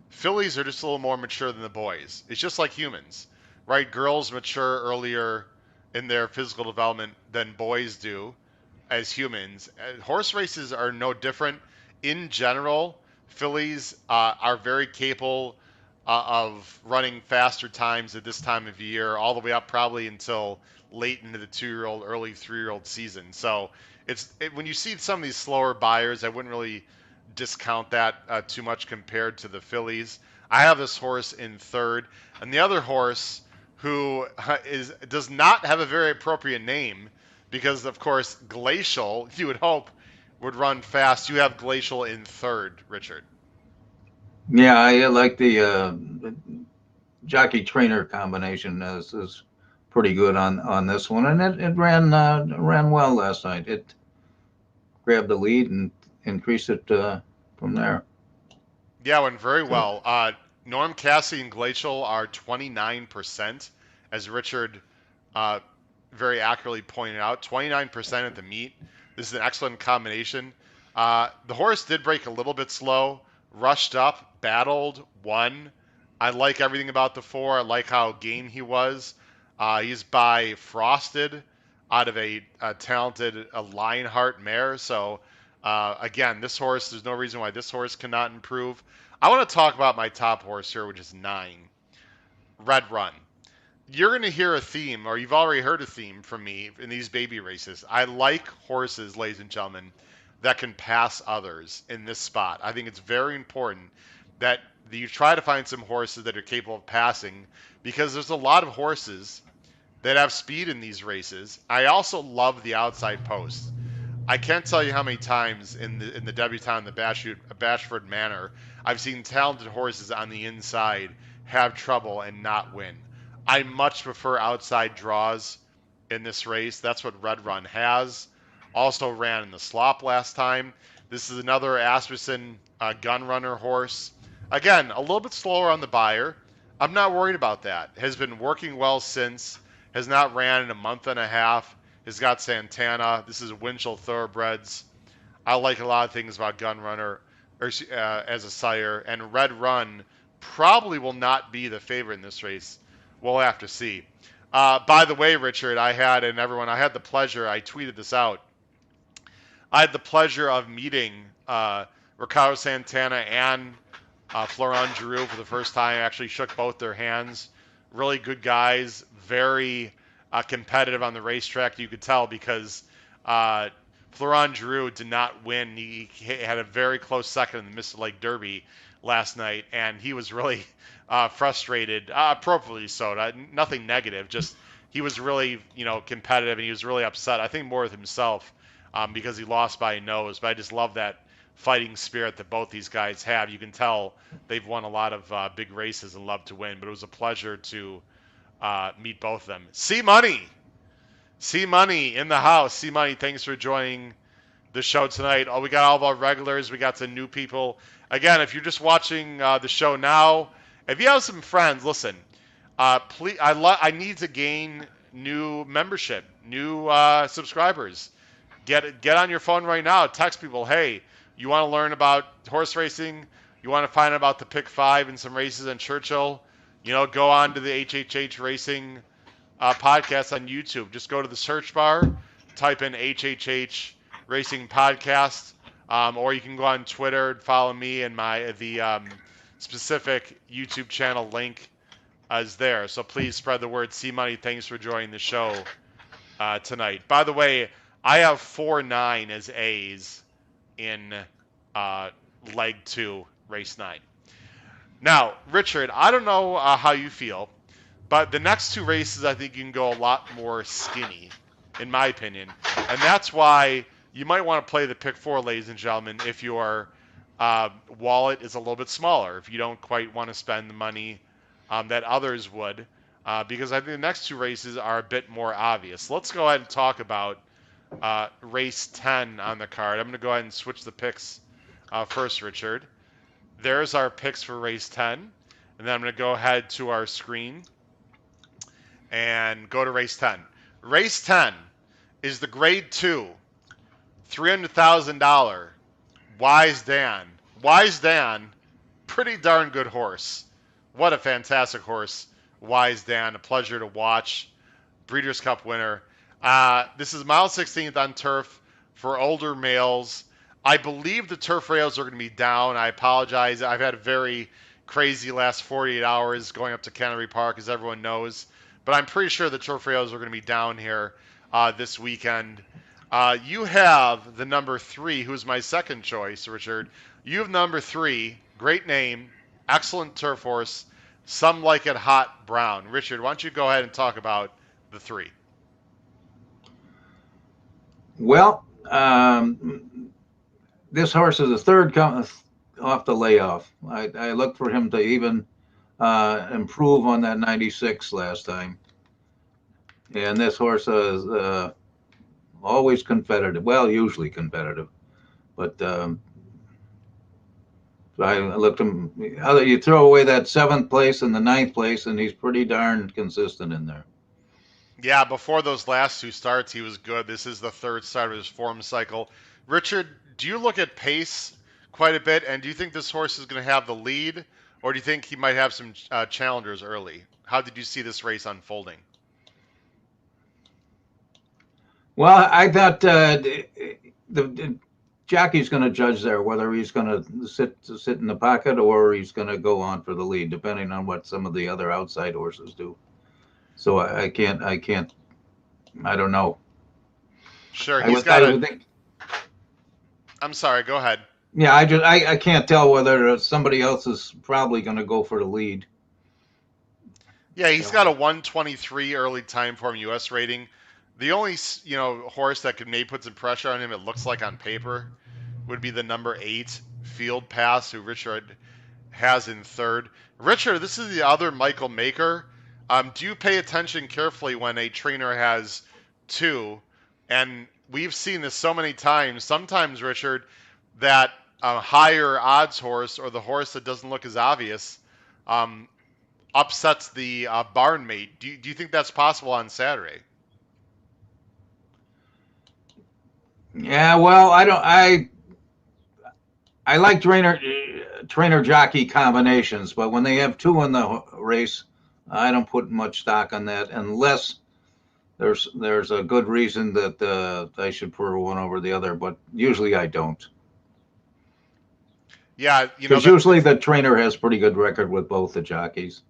fillies are just a little more mature than the boys. It's just like humans, right? Girls mature earlier in their physical development than boys do as humans. Horse races are no different. In general, fillies are very capable of running faster times at this time of year, all the way up probably until late into the 2-year-old, early 3-year-old season. So when you see some of these slower buyers, I wouldn't really discount that too much compared to the fillies. I have this horse in third, and the other horse who does not have a very appropriate name because, of course, Glacial, you would hope, would run fast. You have Glacial in third, Richard. Yeah, I like the jockey trainer combination is pretty good on this one, and it ran well last night. It grabbed the lead and increased it from there. Yeah, went very So well. Norm Cassie and Glacial are 29%, as Richard uh, very accurately pointed out. 29% at the meet. This is an excellent combination. The horse did break a little bit slow, rushed up, battled, won. I like everything about the 4. I like how game he was. He's by Frosted out of a talented Lionheart mare. So, again, this horse, there's no reason why this horse cannot improve. I want to talk about my top horse here, which is 9, Red Run. You're going to hear a theme, or you've already heard a theme from me in these baby races. I like horses, ladies and gentlemen, that can pass others in this spot. I think it's very important that you try to find some horses that are capable of passing because there's a lot of horses that have speed in these races. I also love the outside post. I can't tell you how many times in the debutante, the Bashford Manor, I've seen talented horses on the inside have trouble and not win. I much prefer outside draws in this race. That's what Red Run has. Also ran in the slop last time. This is another Asmussen gun runner horse. Again, a little bit slower on the buyer. I'm not worried about that. Has been working well since. Has not ran in a month and a half. Has got Santana. This is Winchell Thoroughbreds. I like a lot of things about Gunrunner as a sire, and Red Run probably will not be the favorite in this race. We'll have to see. By the way, Richard, I had the pleasure. I tweeted this out. I had the pleasure of meeting Ricardo Santana and Florent Giroux for the first time. I actually shook both their hands. Really good guys, very competitive on the racetrack. You could tell because Florent Giroux did not win. He had a very close second in the Mr. Lake Derby last night, and he was really frustrated, appropriately so. Nothing negative, just he was really competitive, and he was really upset. I think more with himself because he lost by a nose. But I just love that fighting spirit that both these guys have. You can tell they've won a lot of big races and love to win. But it was a pleasure to meet both of them. C Money in the house. C Money, thanks for joining the show tonight. Oh, we got all of our regulars. We got some new people. Again, if you're just watching the show now, if you have some friends, listen. Please, I need to gain new membership, new subscribers. Get on your phone right now. Text people, hey, you want to learn about horse racing? You want to find out about the Pick 5 and some races in Churchill? Go on to the HHH Racing podcast on YouTube. Just go to the search bar, type in HHH Racing Podcast, or you can go on Twitter and follow me, and the specific YouTube channel link is there. So please spread the word. C Money, thanks for joining the show tonight. By the way, I have 4-9 as A's in leg 2, race 9. Now, Richard, I don't know how you feel, but the next 2 races I think you can go a lot more skinny, in my opinion. And that's why you might want to play the pick 4, ladies and gentlemen, if your wallet is a little bit smaller, if you don't quite want to spend the money that others would, because I think the next 2 races are a bit more obvious. Let's go ahead and talk about race 10 on the card. I'm going to go ahead and switch the picks first, Richard. There's our picks for race 10. And then I'm going to go ahead to our screen and go to race 10. Race 10 is the grade 2, $300,000 Wise Dan. Wise Dan, pretty darn good horse. What a fantastic horse, Wise Dan. A pleasure to watch. Breeders' Cup winner. This is mile 16th on turf for older males. I believe the turf rails are going to be down. I apologize. I've had a very crazy last 48 hours going up to Canterbury Park, as everyone knows. But I'm pretty sure the turf rails are going to be down here this weekend. You have the number 3, who's my second choice, Richard. You have number 3, great name, excellent turf horse. Some like it hot brown. Richard, why don't you go ahead and talk about the 3? Well, this horse is the third off the layoff. I looked for him to even improve on that 96 last time. And this horse is always competitive. Well, usually competitive. But I looked him. You throw away that 7th place and the 9th place, and he's pretty darn consistent in there. Yeah, before those last 2 starts, he was good. This is the 3rd start of his form cycle. Richard, do you look at pace quite a bit, and do you think this horse is going to have the lead, or do you think he might have some challengers early? How did you see this race unfolding? Well, I thought the jockey's going to judge there whether he's going to sit in the pocket or he's going to go on for the lead, depending on what some of the other outside horses do. So I don't know. Sure, I'm sorry, go ahead. Yeah, I can't tell whether somebody else is probably going to go for the lead. Yeah, he's got a 123 early time form U.S. rating. The only horse that could maybe put some pressure on him, it looks like on paper, would be the number 8 Field Pass, who Richard has in 3rd. Richard, this is the other Michael Maker. Do you pay attention carefully when a trainer has 2? And we've seen this so many times. Sometimes, Richard, that a higher odds horse or the horse that doesn't look as obvious um, upsets the barn mate. Do you think that's possible on Saturday? Yeah, well, I don't. I like trainer jockey combinations, but when they have two in the race, I don't put much stock on that unless there's a good reason that I should prefer one over the other. But usually I don't, Yeah, because usually the trainer has pretty good record with both the jockeys.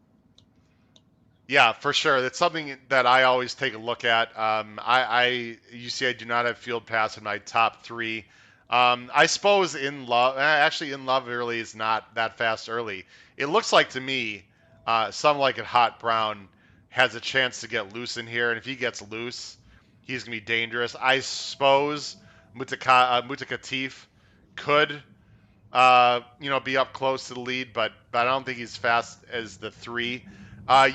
yeah, for sure. That's something that I always take a look at. You see, I do not have Field Pass in my top three. I suppose in love, actually, in love early is not that fast early. It looks like to me, some like it hot brown has a chance to get loose in here, and if he gets loose, he's gonna be dangerous. I suppose Mutakatif could be up close to the lead, but I don't think he's fast as the three.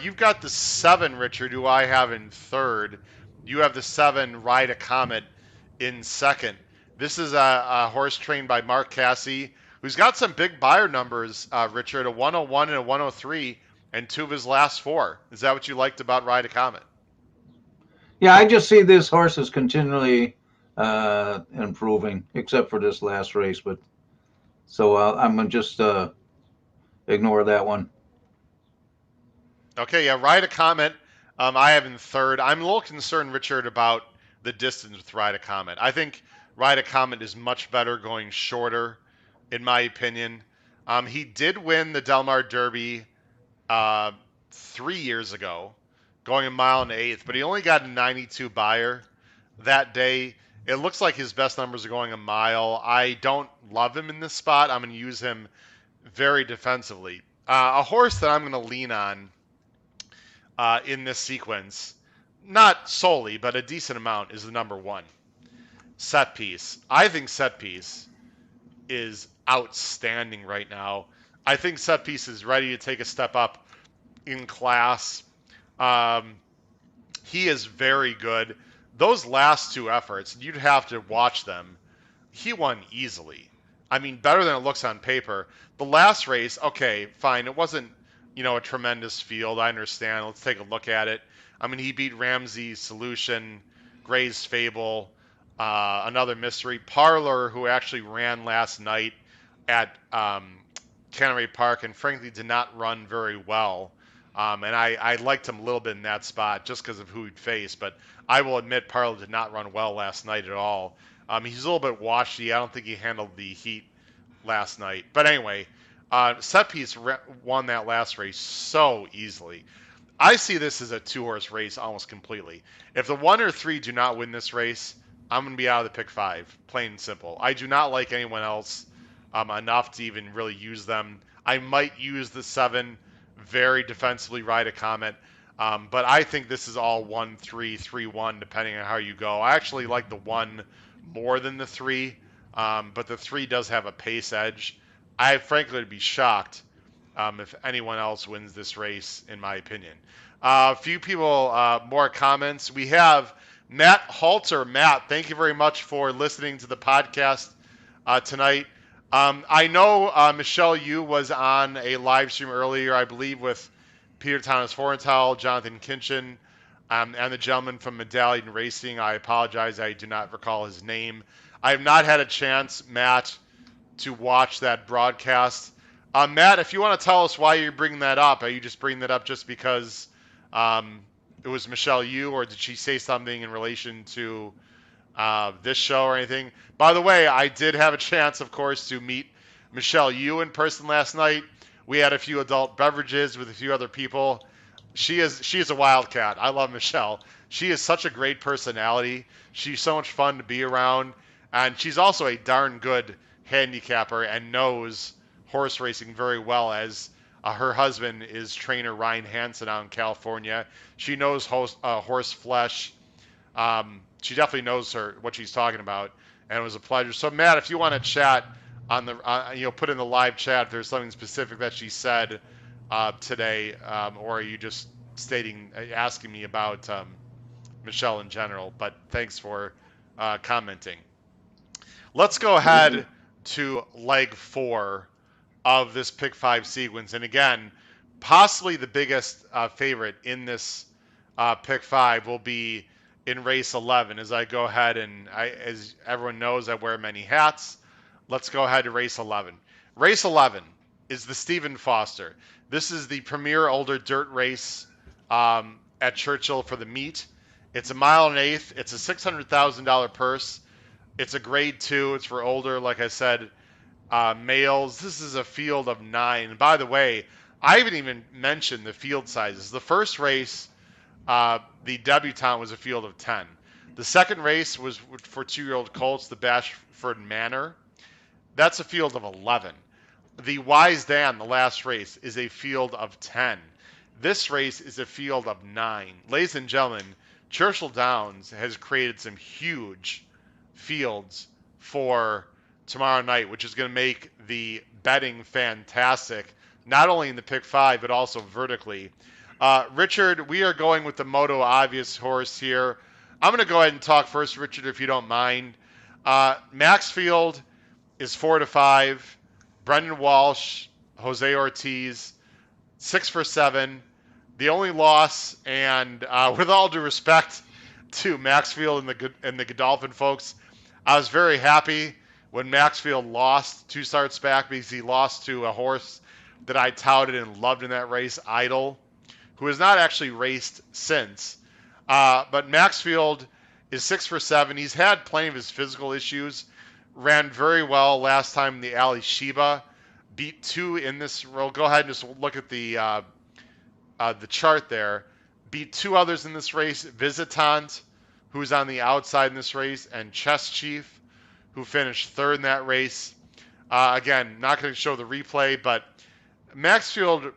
You've got the seven, Richard, who I have in third. You have the seven, Ride a Comet, in second. This is a horse trained by Mark Casse, who's got some big buyer numbers, Richard, a 101 and a 103, and two of his last four. Is that what you liked about Ride a Comet? Yeah, I just see this horse is continually improving, except for this last race. But so I'm gonna just ignore that one. Okay, yeah, Ride a Comet. I have in third. I'm a little concerned, Richard, about the distance with Ride a Comet. I think Ride a Comet is much better going shorter, in my opinion. He did win the Del Mar Derby uh, 3 years ago, going a mile and eighth, but he only got a 92 buyer that day. It looks like his best numbers are going a mile. I don't love him in this spot. I'm going to use him very defensively. A horse that I'm going to lean on in this sequence, not solely, but a decent amount, is the number one, Set Piece. I think Set Piece is outstanding right now. I think Set Piece is ready to take a step up in class. Um, he is very good. Those last two efforts, you'd have to watch them. He won easily. I mean, better than it looks on paper. The last race, okay, fine. It wasn't, a tremendous field. I understand. Let's take a look at it. I mean, he beat Ramsey's Solution, Gray's Fable, another mystery. Parlor, who actually ran last night at Canterbury Park and frankly did not run very well. And I liked him a little bit in that spot just because of who he'd faced. But I will admit Parlor did not run well last night at all. He's a little bit washy. I don't think he handled the heat last night. But anyway, Set Piece won that last race so easily. I see this as a two-horse race almost completely. If the one or three do not win this race, I'm going to be out of the pick five, plain and simple. I do not like anyone else enough to even really use them. I might use the seven very defensively, Ride a Comet. But I think this is all 1-3, 3-1, depending on how you go. I actually like the one more than the three, but the three does have a pace edge. I frankly would be shocked if anyone else wins this race, in my opinion. A few people, more comments. We have Matt Halter. Matt, thank you very much for listening to the podcast tonight. I know Michelle Yu was on a live stream earlier, I believe, with Peter Thomas Forenthal, Jonathan Kinchin, and the gentleman from Medallion Racing. I apologize, I do not recall his name. I have not had a chance, Matt, to watch that broadcast. Matt, if you want to tell us why you're bringing that up, are you just bringing that up just because it was Michelle Yu, or did she say something in relation to this show or anything? By the way, I did have a chance, of course, to meet Michelle Yu in person last night. We had a few adult beverages with a few other people. She is a wildcat. I love Michelle. She is such a great personality. She's so much fun to be around, and she's also a darn good handicapper and knows horse racing very well, as her husband is trainer Ryan Hansen out in California. She knows horse flesh. She definitely knows what she's talking about, and it was a pleasure. So Matt, if you want to chat on the, put in the live chat if there's something specific that she said today, or are you just asking me about Michelle in general? But thanks for commenting. Let's go ahead. to leg 4 of this pick 5 sequence. And again, possibly the biggest favorite in this pick 5 will be in race 11. As I go ahead and as everyone knows, I wear many hats. Let's go ahead to race 11. Race 11 is the Stephen Foster. This is the premier older dirt race at Churchill for the meet. It's a mile and an eighth. It's a $600,000 purse. It's a grade 2. It's for older, like I said, males. This is a field of 9. By the way, I haven't even mentioned the field sizes. The first race, the debutante was a field of 10. The second race was for 2-year-old colts, the Bashford Manor. That's a field of 11. The Wise Dan, the last race, is a field of 10. This race is a field of 9. Ladies and gentlemen, Churchill Downs has created some huge fields for tomorrow night, which is going to make the betting fantastic, not only in the pick 5, but also vertically. Richard, we are going with the Moto Obvious horse here. I'm going to go ahead and talk first, Richard, if you don't mind. Maxfield is 4-5. Brendan Walsh, Jose Ortiz, 6-7. The only loss, and with all due respect to Maxfield and the Godolphin folks, I was very happy when Maxfield lost 2 starts back because he lost to a horse that I touted and loved in that race, Idol, who has not actually raced since. But Maxfield is 6-7. He's had plenty of his physical issues. Ran very well last time in the Ali Sheba. Beat 2 in this. We'll go ahead and just look at the chart there. Beat 2 others in this race. Visitant, who's on the outside in this race, and Chess Chief, who finished 3rd in that race. Again, not going to show the replay, but Maxfield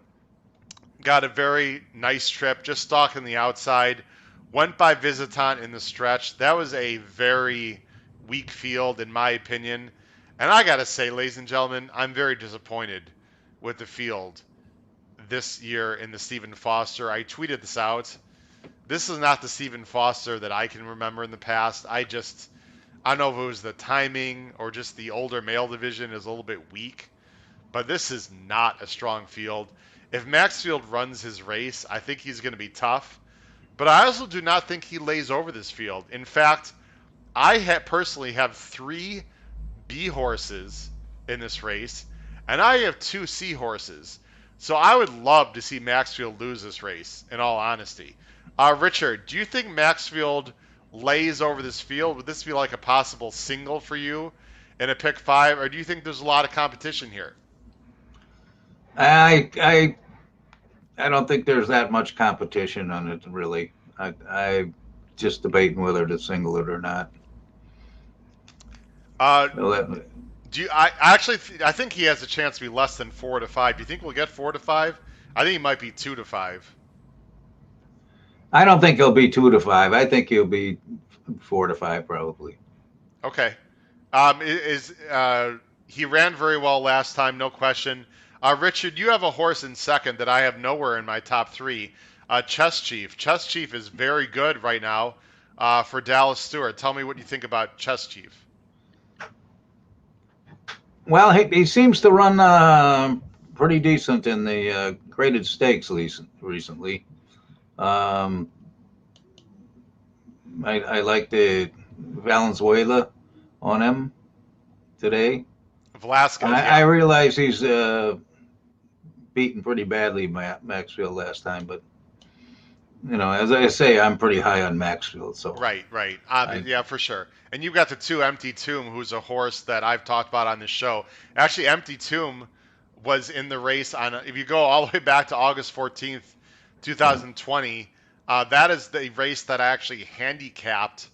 got a very nice trip, just stalking the outside. Went by Visitant in the stretch. That was a very weak field, in my opinion. And I got to say, ladies and gentlemen, I'm very disappointed with the field this year in the Stephen Foster. I tweeted this out. This is not the Stephen Foster that I can remember in the past. I don't know if it was the timing or just the older male division is a little bit weak, but this is not a strong field. If Maxfield runs his race, I think he's going to be tough. But I also do not think he lays over this field. In fact, I personally have 3 B horses in this race, and I have 2 C horses. So I would love to see Maxfield lose this race, in all honesty. Richard, do you think Maxfield lays over this field? Would this be like a possible single for you in a pick 5, or do you think there's a lot of competition here? I don't think there's that much competition on it, really. I just debating whether to single it or not. Uh, Well, I think he has a chance to be less than 4-5. Do you think we'll get 4-5? I think he might be 2-5. I don't think he'll be 2-5. I think he'll be 4-5 probably. Okay. He ran very well last time, no question. Richard, you have a horse in second that I have nowhere in my top 3. Chess Chief. Chess Chief is very good right now for Dallas Stewart. Tell me what you think about Chess Chief. Well, he seems to run pretty decent in the graded stakes recently. I like the Valenzuela on him today. Velasquez. I realize he's beaten pretty badly Maxfield last time, but as I say, I'm pretty high on Maxfield. So Right. Yeah, for sure. And you've got the 2 Empty Tomb, who's a horse that I've talked about on this show. Actually, Empty Tomb was in the race on. If you go all the way back to August 14th, 2020, that is the race that I actually handicapped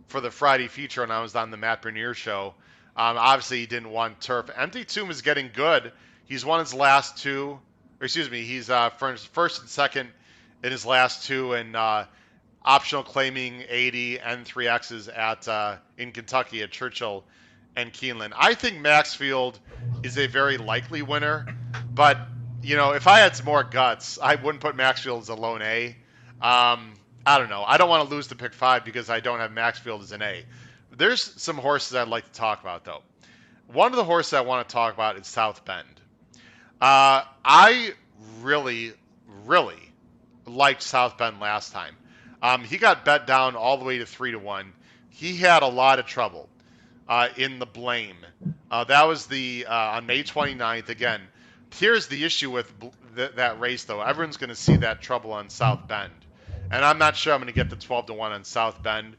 for the Friday feature when I was on the Matt Bernier show. Obviously, he didn't want turf. Empty Tomb is getting good. He's won his last 2. Or excuse me, he's first and second in his last 2, and optional claiming 80 N3Xs at in Kentucky at Churchill and Keeneland. I think Maxfield is a very likely winner, but if I had some more guts, I wouldn't put Maxfield as a lone A. I don't know. I don't want to lose the pick 5 because I don't have Maxfield as an A. There's some horses I'd like to talk about though. One of the horses I want to talk about is South Bend. I really, really liked South Bend last time. He got bet down all the way to 3-1. He had a lot of trouble in the blame. That was the on May 29th. Again, here's the issue with that race, though. Everyone's going to see that trouble on South Bend, and I'm not sure I'm going to get the 12-1 on South Bend.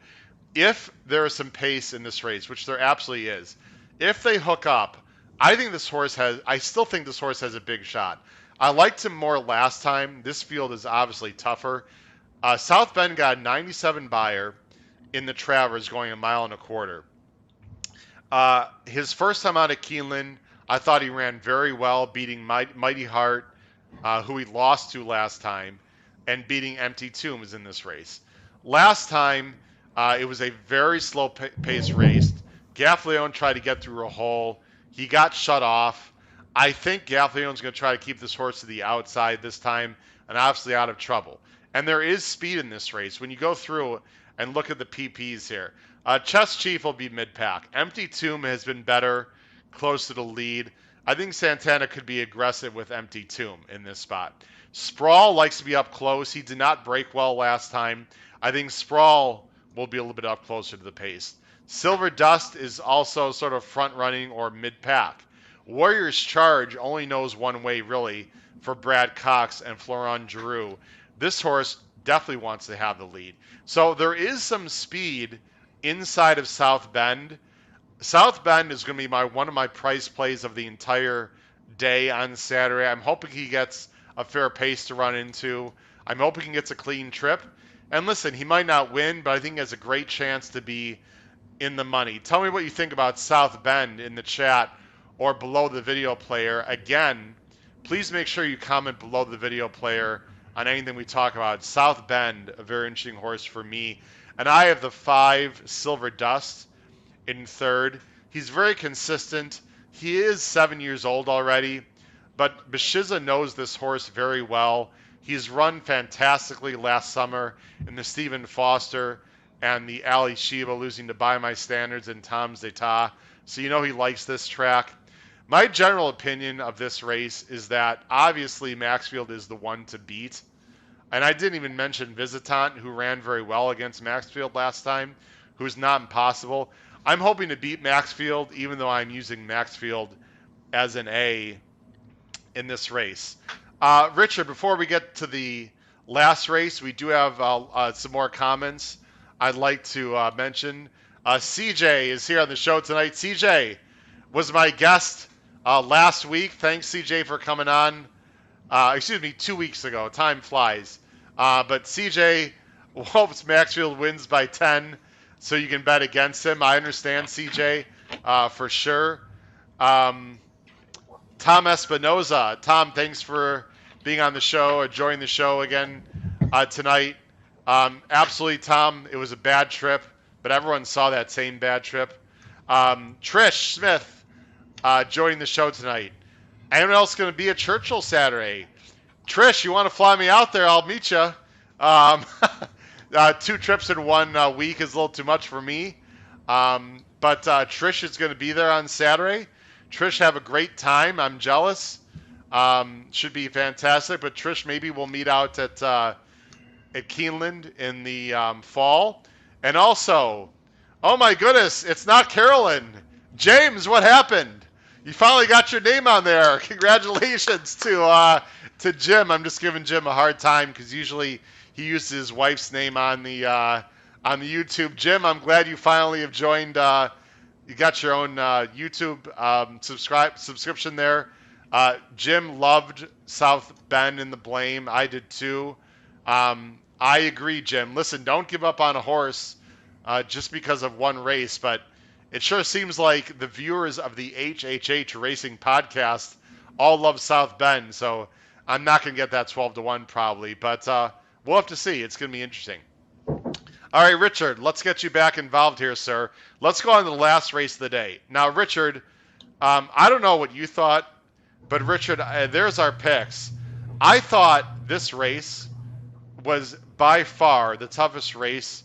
If there is some pace in this race, which there absolutely is, if they hook up, I still think this horse has a big shot. I liked him more last time. This field is obviously tougher. South Bend got a 97 buyer in the Travers going 1.25 miles. His first time out at Keeneland, I thought he ran very well, beating Mighty Heart, who he lost to last time, and beating Empty Tombs in this race. Last time, it was a very slow pace race. Gaffleone tried to get through a hole. He got shut off. I think Gaffleone's going to try to keep this horse to the outside this time, and obviously out of trouble. And there is speed in this race. When you go through and look at the PPs here, Chess Chief will be mid-pack. Empty Tomb has been better, close to the lead. I think Santana could be aggressive with Empty Tomb in this spot. Sprawl likes to be up close. He did not break well last time. I think Sprawl will be a little bit up closer to the pace. Silver Dust is also sort of front-running or mid-pack. Warrior's Charge only knows one way, really, for Brad Cox and Florent Giroux. This horse definitely wants to have the lead. So there is some speed inside of South Bend. South Bend is going to be one of my price plays of the entire day on Saturday. I'm hoping he gets a fair pace to run into. I'm hoping he gets a clean trip. And listen, he might not win, but I think he has a great chance to be in the money. Tell me what you think about South Bend in the chat or below the video player. Again, please make sure you comment below the video player on anything we talk about. South Bend, a very interesting horse for me. And I have the 5 Silver Dust in third. He's very consistent. He is 7 years old already, but Bashiza knows this horse very well. He's run fantastically last summer in the Stephen Foster and the Ali Shiva, losing to By My Standards and Tom's d'Etat. So you know he likes this track. My general opinion of this race is that obviously Maxfield is the one to beat. And I didn't even mention Visitant, who ran very well against Maxfield last time, who's not impossible. I'm hoping to beat Maxfield, even though I'm using Maxfield as an A in this race. Richard, before we get to the last race, we do have some more comments I'd like to mention. CJ is here on the show tonight. CJ was my guest last week. Thanks, CJ, for coming on. 2 weeks ago. Time flies. But CJ hopes Maxfield wins by 10, so you can bet against him. I understand, CJ, for sure. Tom Espinoza. Tom, thanks for being on the show or joining the show again tonight. Absolutely, Tom, it was a bad trip, but everyone saw that same bad trip. Trish Smith joining the show tonight. Anyone else going to be at Churchill Saturday? Trish, you want to fly me out there? I'll meet you. 2 trips in 1 week is a little too much for me. But Trish is going to be there on Saturday. Trish, have a great time. I'm jealous. Should be fantastic. But Trish, maybe we'll meet out at Keeneland in the fall. And also, oh my goodness, it's not Carolyn. James, what happened? You finally got your name on there. Congratulations to Jim. I'm just giving Jim a hard time because usually he uses his wife's name on the YouTube. Jim, I'm glad you finally have joined. You got your own YouTube subscription there. Jim loved South Bend in the blame. I did too. I agree, Jim. Listen, don't give up on a horse just because of one race, but it sure seems like the viewers of the HHH Racing podcast all love South Bend, so I'm not going to get that 12-1 probably, but we'll have to see. It's going to be interesting. All right, Richard, let's get you back involved here, sir. Let's go on to the last race of the day. Now, Richard, I don't know what you thought, but Richard, there's our picks. I thought this race was by far the toughest race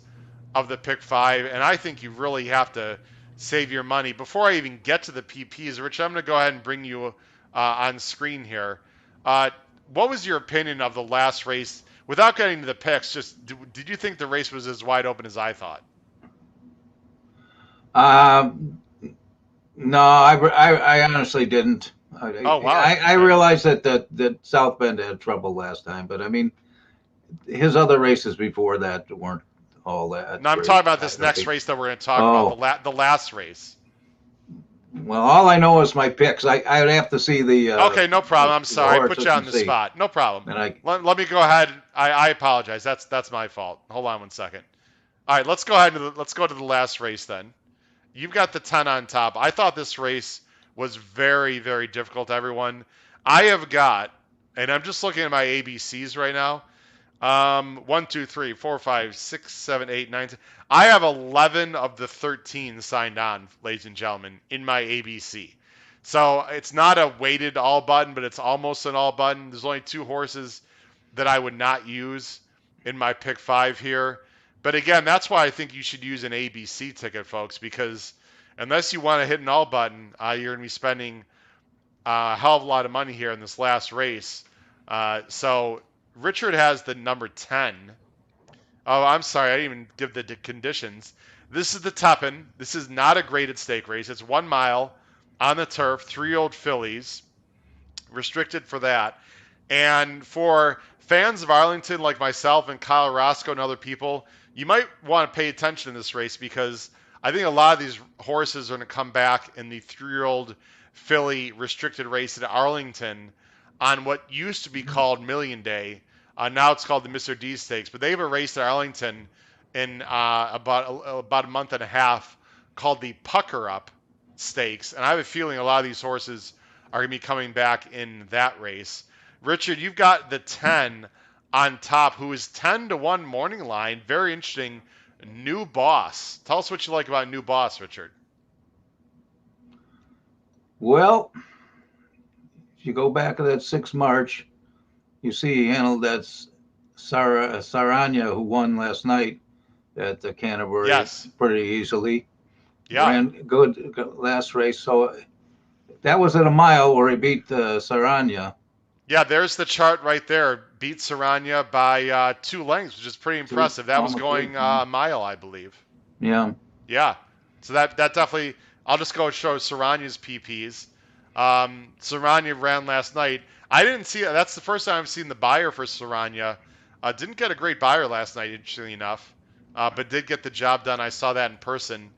of the pick 5, and I think you really have to save your money. Before I even get to the PPs, Rich, I'm going to go ahead and bring you on screen here. Uh, what was your opinion of the last race? Without getting to the picks, just did you think the race was as wide open as I thought? Um, no, I honestly didn't. Oh wow. I Okay. realized that South Bend had trouble last time, but I mean, his other races before that weren't all that Now I'm talking great. about this next Okay. race that we're going to talk about, Oh, the last race. well, all I know is my picks. I would have to see Okay, no problem. I'm the sorry. I put you horses on and the see. spot. No problem. And I Let me go ahead. I apologize. That's my fault. Hold on one second. All right, let's go ahead and let's go to the last race then. You've got the 10 on top. I thought this race was very, very difficult, everyone. I have got, and I'm just looking at my ABCs right now. 1, 2, 3, 4, 5, 6, 7, 8, 9, 10. I have 11 of the 13 signed on, ladies and gentlemen, in my ABC. So it's not a weighted all button, but it's almost an all button. There's only two horses that I would not use in my pick five here. But again, that's why I think you should use an ABC ticket, folks, because unless you want to hit an all button, you're going to be spending a hell of a lot of money here in this last race. So Richard has the number 10. Oh, I'm sorry. I didn't even give the conditions. This is the Tuppen. This is not a graded stake race. It's 1 mile on the turf, 3-year-old fillies, restricted for that. And for fans of Arlington like myself and Kyle Roscoe and other people, you might want to pay attention to this race because I think a lot of these horses are going to come back in the 3-year-old filly restricted race at Arlington on what used to be called Million Day. Now it's called the Mr. D Stakes, but they have a race at Arlington in about a month and a half called the Pucker Up Stakes, and I have a feeling a lot of these horses are going to be coming back in that race. Richard, you've got the 10 on top, who is 10 to 1 morning line. Very interesting. New Boss. Tell us what you like about New Boss, Richard. well, if you go back to that 6 March, you see he handled that Saranya who won last night at the Canterbury Yes. pretty easily. Yeah. Ran good last race, so that was at a mile where he beat Saranya. Yeah, there's the chart right there. Beat Saranya by 2 lengths, which is pretty Three, impressive. That was almost three. going a mile, I believe. Yeah. Yeah. So that definitely. I'll just go show Saranya's PPs. Saranya ran last night. I didn't see. That's the first time I've seen the buyer for Saranya. Didn't get a great buyer last night, interestingly enough, but did get the job done. I saw that in person.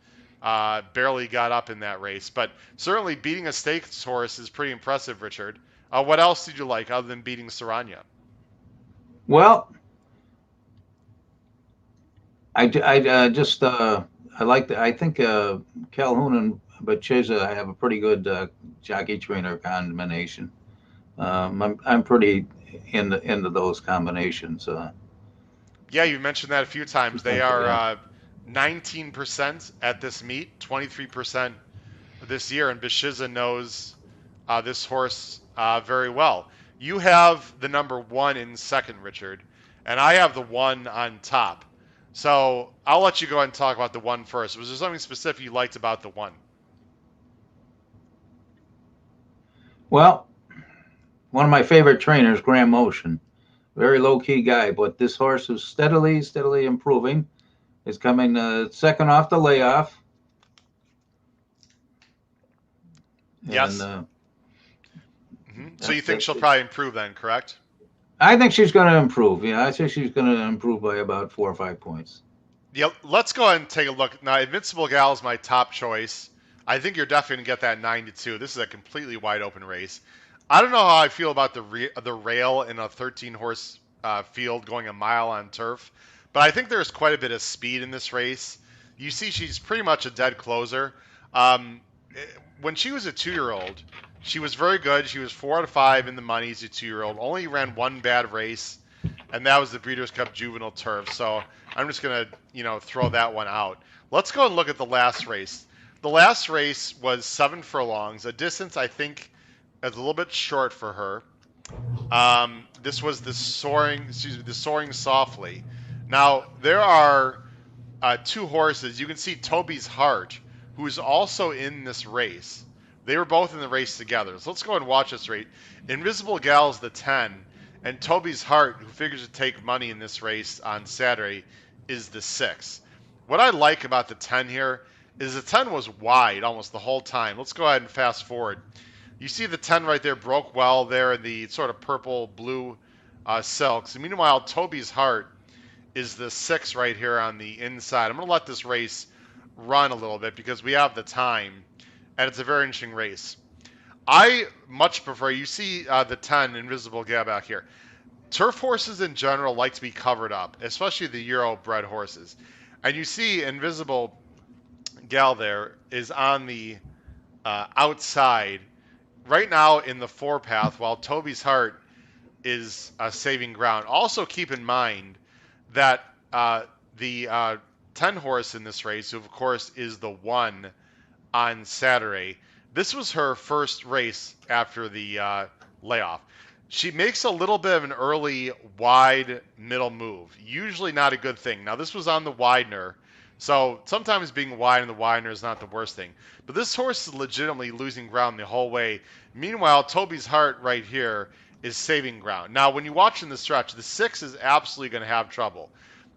Barely got up in that race, but certainly beating a stakes horse is pretty impressive, Richard. What else did you like other than beating Saranya? Well, I just I like I think Calhoun and Bacheza have a pretty good jockey trainer combination. I'm pretty into those combinations. Yeah, you mentioned that a few times. They are Yeah. 19% at this meet, 23% this year, and Bishiza knows this horse very well. You have the number 1 in second, Richard, and I have the 1 on top. So I'll let you go ahead and talk about the 1 first. Was there something specific you liked about the 1? Well, one of my favorite trainers, Graham Motion. Very low key guy, but this horse is steadily improving. Is coming second off the layoff, and Yes. So you that's think it. she'll probably improve then, correct? I think she's going to improve. Yeah, I think she's going to improve by about 4 or 5 points. Yeah, let's go ahead and take a look. Now, Invincible Gal is my top choice. I think you're definitely going to get that 9 to 2. This is a completely wide open race. I don't know how I feel about the rail in a 13 horse field going a mile on turf, but I think there's quite a bit of speed in this race. You see, she's pretty much a dead closer. Um, eh, when she was a 2-year old, she was very good. She was 4 out of 5 in the money as a 2-year old. Only ran one bad race, and that was the Breeders' Cup Juvenile Turf. So I'm just gonna, throw that one out. Let's go and look at the last race. The last race was 7 furlongs, a distance I think is a little bit short for her. This was the soaring softly. Now there are 2 horses. You can see Toby's Heart, who is also in this race. They were both in the race together. So let's go and watch this race. Invisible Gal's the 10, and Toby's Heart, who figures to take money in this race on Saturday, is the 6. What I like about the 10 here is the 10 was wide almost the whole time. Let's go ahead and fast forward. You see the 10 right there broke well there in the sort of purple blue silks. And meanwhile, Toby's Heart is the 6 right here on the inside. I'm going to let this race run a little bit because we have the time, and it's a very interesting race. I much prefer, you see the 10 Invisible Gal back here. Turf horses in general like to be covered up, especially the Euro bred horses. And you see Invisible Gal there is on the outside right now in the 4 path, while Toby's Heart is saving ground. Also keep in mind that the 10 horse in this race, who of course is the 1 on Saturday, this was her first race after the layoff. She makes a little bit of an early wide middle move. Usually not a good thing. Now this was on the Widener, so sometimes being wide in the Widener is not the worst thing. But this horse is legitimately losing ground the whole way. Meanwhile, Toby's Heart right here is saving ground. Now when you watch in the stretch, the 6 is absolutely going to have trouble.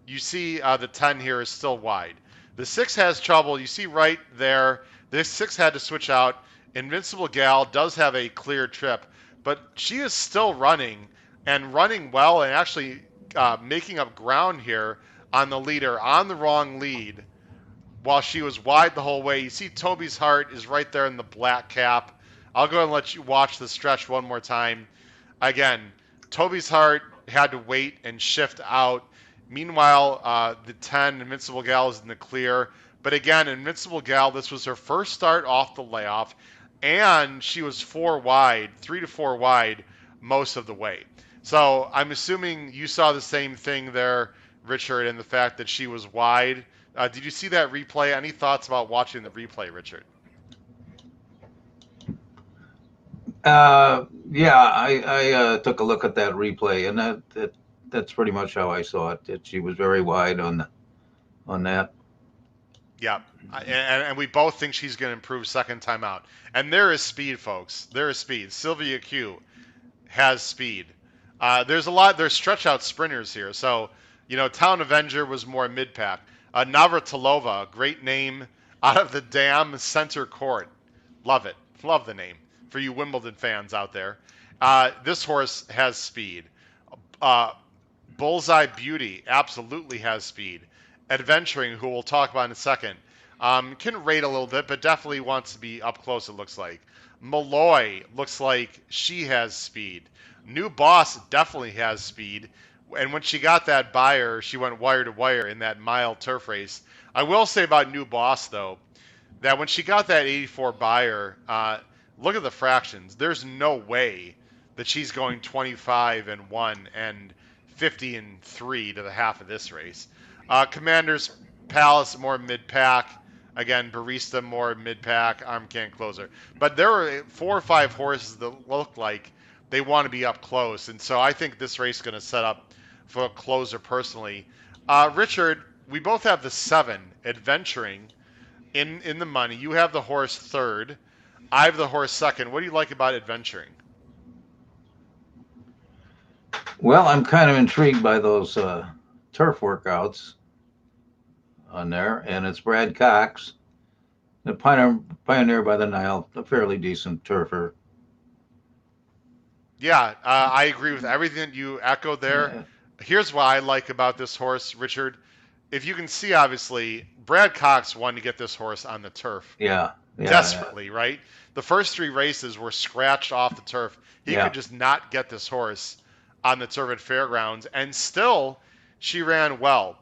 You see the 10 here is still wide. The 6 has trouble. You see right there, this 6 had to switch out. Invincible Gal does have a clear trip, but she is still running and running well and actually making up ground here on the leader on the wrong lead while she was wide the whole way. You see Toby's Heart is right there in the black cap. I'll go and let you watch the stretch one more time. Again, Toby's Heart had to wait and shift out. Meanwhile, the 10, Invincible Gal, is in the clear. But again, Invincible Gal, this was her first start off the layoff, and she was 4 wide, 3 to 4 wide most of the way. So I'm assuming you saw the same thing there, Richard, and the fact that she was wide. Did you see that replay? Any thoughts about watching the replay, Richard? Yeah, I took a look at that replay, and that's pretty much how I saw it. That she was very wide on that. Yeah, and we both think she's going to improve second time out. And there is speed, folks. There is speed. Sylvia Q has speed. There's stretch out sprinters here. So, Town Avenger was more mid pack. Navratilova, great name out of the Dam Center Court. Love it. Love the name for you Wimbledon fans out there. This horse has speed. Bullseye Beauty absolutely has speed. Adventuring, who we'll talk about in a second, can rate a little bit, but definitely wants to be up close, it looks like. Malloy looks like she has speed. New Boss definitely has speed. And when she got that buyer, she went wire to wire in that mile turf race. I will say about New Boss, though, that when she got that 84 buyer, look at the fractions. There's no way that she's going 25 and 1 and 50 and 3 to the half of this race. Commander's Palace more mid-pack. Again, Barista more mid-pack. Arm Can't Closer. But there were 4 or 5 horses that look like they want to be up close. And so I think this race is going to set up for a closer personally. Richard, we both have the 7, Adventuring, in the money. You have the horse third. I have the horse second. What do you like about Adventuring? Well, I'm kind of intrigued by those turf workouts on there, and it's Brad Cox, the Pioneer by the Nile, a fairly decent turfer. Yeah, I agree with everything that you echoed there. Yeah, Here's what I like about this horse, Richard. If you can see, obviously, Brad Cox wanted to get this horse on the turf yeah, desperately, right? The first 3 races were scratched off the turf. He yeah. could just not get this horse on the turf at Fairgrounds, and still she ran well.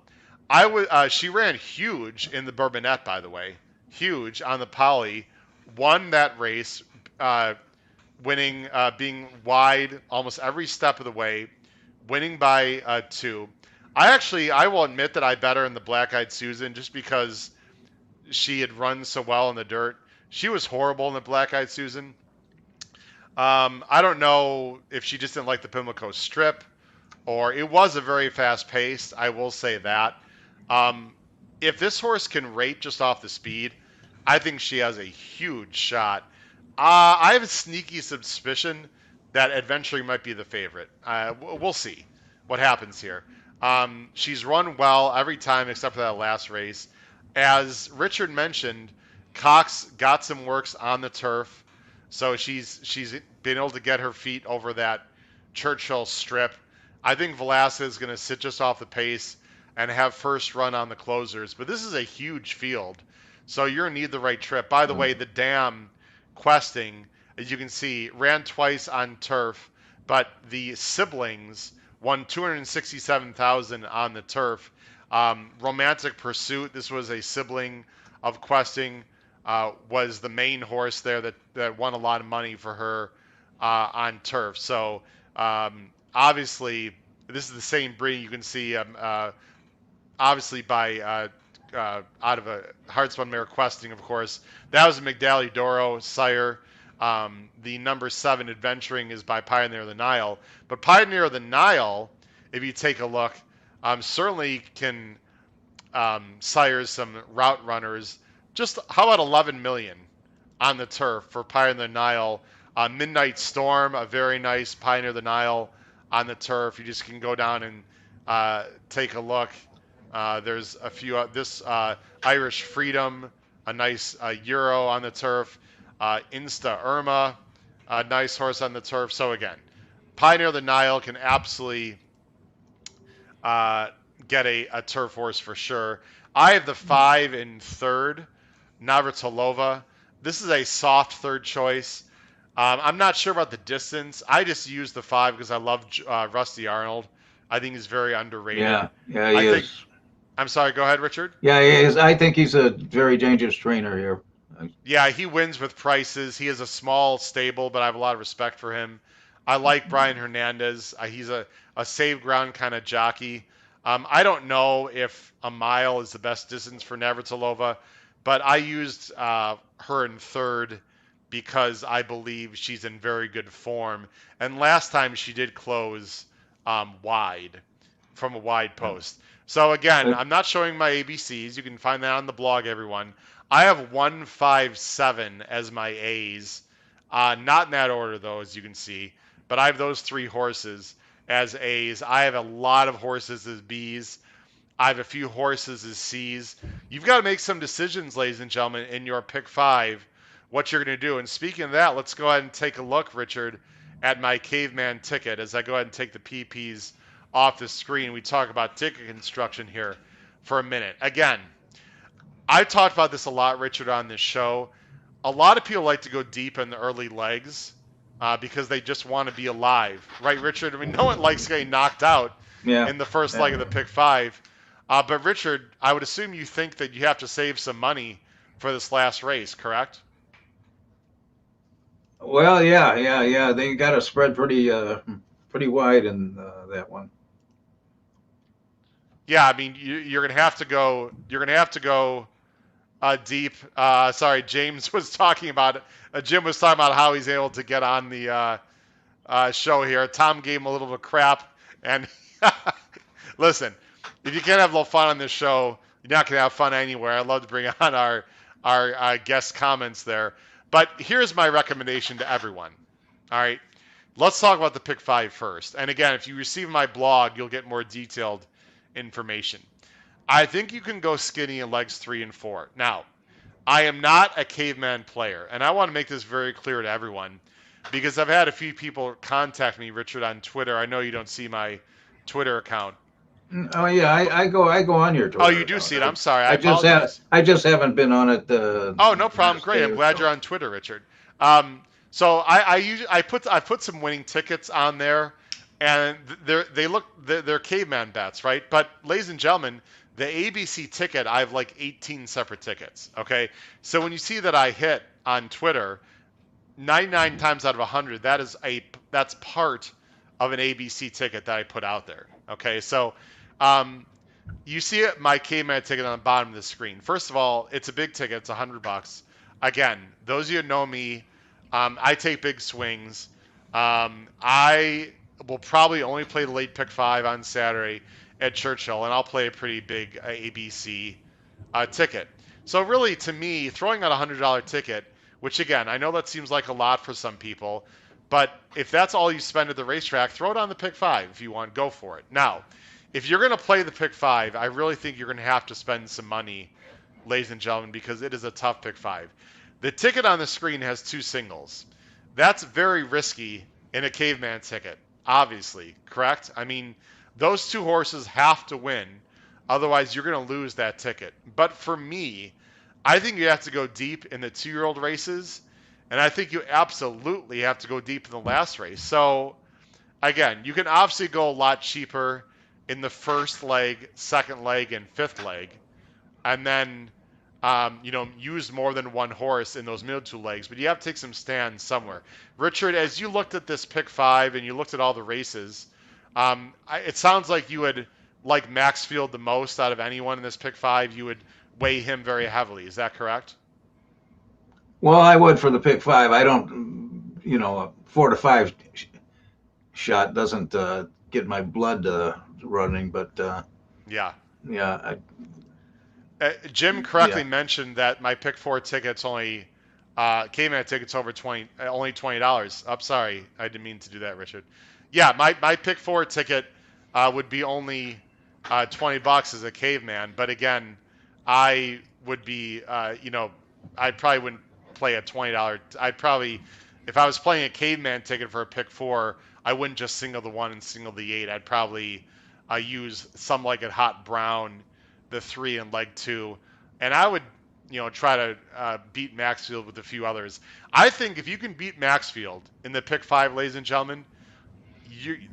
She ran huge in the Bourbonette, by the way, huge on the Poly. Won that race, winning, being wide almost every step of the way, winning by 2. I will admit that I bet her in the Black Eyed Susan just because she had run so well in the dirt. She was horrible in the Black Eyed Susan. I don't know if she just didn't like the Pimlico strip, or it was a very fast paced. I will say that. If this horse can rate just off the speed, I think she has a huge shot. I have a sneaky suspicion that Adventuring might be the favorite. We'll see what happens here. She's run well every time except for that last race. As Richard mentioned, Cox got some works on the turf, so she's been able to get her feet over that Churchill strip. I think Velasquez is going to sit just off the pace and have first run on the closers. But this is a huge field, so you're going to need the right trip. By the way, the dam questing, as you can see, ran twice on turf, but the siblings won 267,000 on the turf. Romantic Pursuit, this was a sibling of questing, was the main horse there that won a lot of money for her on turf. So obviously, this is the same breed. You can see obviously by out of a Hartspun mare questing, of course. That was a Migdali Doro sire. The number 7 Adventuring is by Pioneer of the Nile. But Pioneer of the Nile, if you take a look, certainly can sire some route runners. Just how about 11 million on the turf for Pioneer of the Nile? Midnight Storm, a very nice Pioneer of the Nile on the turf. You just can go down and take a look. There's a few. This Irish Freedom, a nice Euro on the turf. Insta Irma, a nice horse on the turf. So again, Pioneer of the Nile can absolutely get a turf horse for sure. I have the 5 in third, Navratilova. This is a soft third choice. I'm not sure about the distance. I just use the 5 because I love Rusty Arnold. I think he's very underrated. Yeah, he I think. is. I'm sorry. Go ahead, Richard. Yeah, he is. I think he's a very dangerous trainer here. Yeah, he wins with prices. He is a small stable, but I have a lot of respect for him. I like Brian Hernandez. He's a save ground kind of jockey. I don't know if a mile is the best distance for Navratilova, but I used her in third because I believe she's in very good form. And last time she did close wide from a wide post. So again, Uh, I'm not showing my ABCs. You can find that on the blog, everyone. I have 157 as my A's. Not in that order, though, as you can see. But I have those 3 horses as A's. I have a lot of horses as B's. I have a few horses as C's. You've got to make some decisions, ladies and gentlemen, in your pick 5, what you're going to do. And speaking of that, let's go ahead and take a look, Richard, at my caveman ticket as I go ahead and take the PPs off the screen. We talk about ticket construction here for a minute. Again, I talked about this a lot, Richard, on this show. A lot of people like to go deep in the early legs because they just want to be alive, right, Richard? I mean, no one likes getting knocked out yeah, in the first leg yeah. of the pick 5. But Richard, I would assume you think that you have to save some money for this last race, correct? Well, yeah. They got to spread pretty wide in that one. Yeah, I mean, you're gonna have to go. You're gonna have to go deep. Sorry, James was talking about. Jim was talking about how he's able to get on the show here. Tom gave him a little bit of crap, and listen, if you can't have a little fun on this show, you're not gonna have fun anywhere. I'd love to bring on our guest comments there. But here's my recommendation to everyone. All right, let's talk about the pick 5 first. And again, if you receive my blog, you'll get more detailed information. I think you can go skinny in legs 3 and 4. Now, I am not a caveman player, and I want to make this very clear to everyone because I've had a few people contact me, Richard, on Twitter. I know you don't see my Twitter account. Oh yeah, I go on your Oh, Twitter you do account. see it. I'm sorry. I Have apologize. I just haven't been on it Oh, no the problem. last Great. day I'm or glad so. you're on Twitter, Richard. So I put some winning tickets on there, and they're caveman bets, right? But ladies and gentlemen, the ABC ticket, I have like 18 separate tickets. Okay, so when you see that I hit on Twitter, 99 times out of 100, that's part of an ABC ticket that I put out there. Okay, so um, you see it, my caveman ticket on the bottom of the screen. First of all, it's a big ticket. It's $100. Again, those of you who know me, I take big swings. I will probably only play the late pick 5 on Saturday at Churchill, and I'll play a pretty big ABC ticket. So really, to me, throwing out $100 ticket, which again, I know that seems like a lot for some people, but if that's all you spend at the racetrack, throw it on the pick five if you want. Go for it. Now, if you're going to play the pick five, I really think you're going to have to spend some money, ladies and gentlemen, because it is a tough pick five. The ticket on the screen has two singles. That's very risky in a caveman ticket, obviously, correct? I mean, those two horses have to win, otherwise, you're going to lose that ticket. But for me, I think you have to go deep in the 2-year-old races, and I think you absolutely have to go deep in the last race. So, again, you can obviously go a lot cheaper in the first leg, second leg, and fifth leg, and then use more than one horse in those middle two legs, but you have to take some stands somewhere. Richard, as you looked at this pick five and you looked at all the races, it sounds like you would like Maxfield the most out of anyone in this pick five. You would weigh him very heavily. Is that correct? Well, I would for the pick five. I don't, a 4 to 5 shot doesn't get my blood running, but Yeah. yeah, Jim correctly yeah. mentioned that my pick four tickets only came in at tickets over 20, only $20. I'm sorry, I didn't mean to do that, Richard. Yeah, my pick four ticket would be only $20 as a caveman, but again, I would be, I probably wouldn't play a $20. I'd probably, if I was playing a caveman ticket for a pick four, I wouldn't just single the one and single the eight. I'd probably use some like a hot brown, the three and leg two, and I would try to beat Maxfield with a few others. I think if you can beat Maxfield in the pick five, ladies and gentlemen,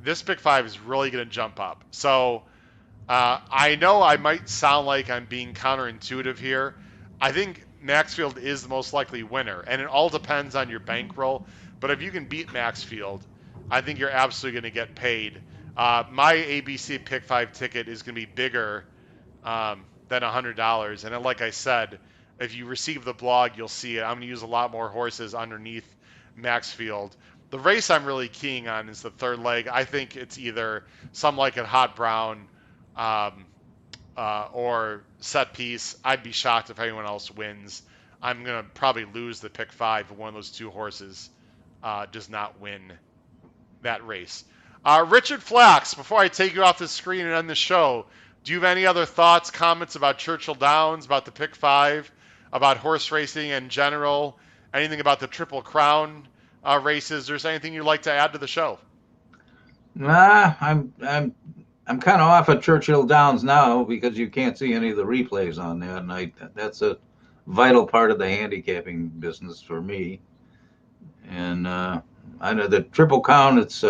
this pick five is really going to jump up. So I know I might sound like I'm being counterintuitive here. I think Maxfield is the most likely winner, and it all depends on your bankroll. But if you can beat Maxfield, I think you're absolutely going to get paid. My ABC pick five ticket is going to be bigger than $100. And then, like I said, if you receive the blog, you'll see it. I'm going to use a lot more horses underneath Maxfield. The race I'm really keying on is the third leg. I think it's either some like a Hot Brown um, or Set Piece. I'd be shocked if anyone else wins. I'm going to probably lose the pick five if one of those two horses does not win that race. Richard Flax, before I take you off the screen and end the show, do you have any other thoughts, comments about Churchill Downs, about the pick five, about horse racing in general, anything about the Triple Crown races? There's anything you'd like to add to the show? Nah, I'm kind of off at Churchill Downs now because you can't see any of the replays on that, and that's a vital part of the handicapping business for me. And I know the Triple Crown. It's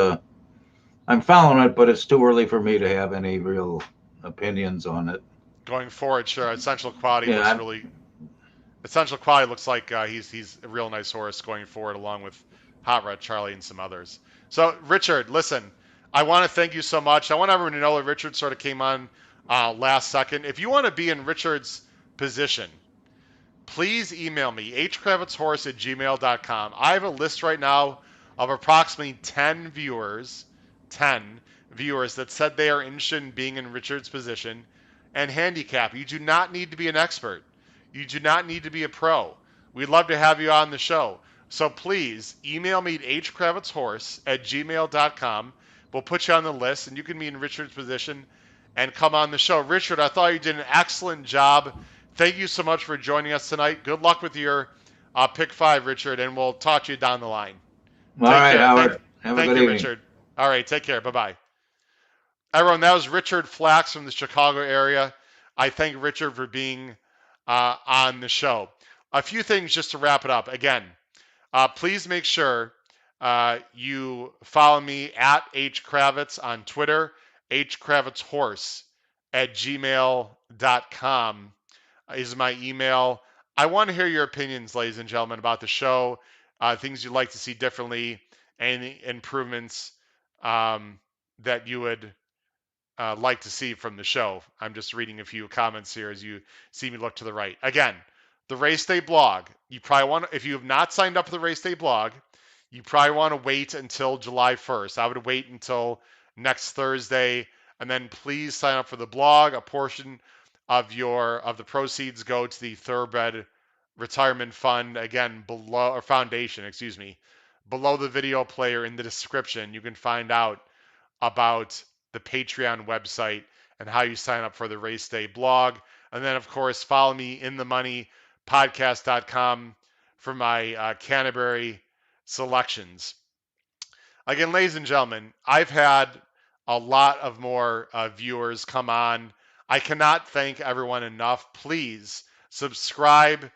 I'm following it, but it's too early for me to have any real opinions on it. Going forward, sure. Yeah, Essential Quality looks like he's a real nice horse going forward, along with Hot Rod Charlie and some others. So, Richard, listen, I want to thank you so much. I want everyone to know that Richard sort of came on last second. If you want to be in Richard's position, please email me, hkravitzhorse@gmail.com. I have a list right now of approximately 10 viewers that said they are interested in being in Richard's position and handicap. You do not need to be an expert. You do not need to be a pro. We'd love to have you on the show. So please email me at hkravitzhorse@gmail.com. We'll put you on the list and you can be in Richard's position and come on the show. Richard, I thought you did an excellent job. Thank you so much for joining us tonight. Good luck with your pick five, Richard, and we'll talk to you down the line. all Take right, care. Howard. Have a Thank good you, evening. Richard. All right, take care. Bye bye. Everyone, that was Richard Flax from the Chicago area. I thank Richard for being on the show. A few things just to wrap it up. Again, please make sure you follow me at hkravitz on Twitter, hkravitzhorse@gmail.com is my email. I want to hear your opinions, ladies and gentlemen, about the show, things you'd like to see differently, any improvements that you would like to see from the show. I'm just reading a few comments here as you see me look to the right. Again, the Race Day blog. You probably want to, if you have not signed up for the Race Day blog, you probably want to wait until July 1st. I would wait until next Thursday, and then please sign up for the blog. A portion of the proceeds go to the Thoroughbred Retirement Fund. Again, below, or foundation, excuse me. Below the video player in the description, you can find out about the Patreon website and how you sign up for the Race Day blog. And then, of course, follow me in the money podcast.com for my Canterbury selections. Again, ladies and gentlemen, I've had a lot of more viewers come on. I cannot thank everyone enough. Please subscribe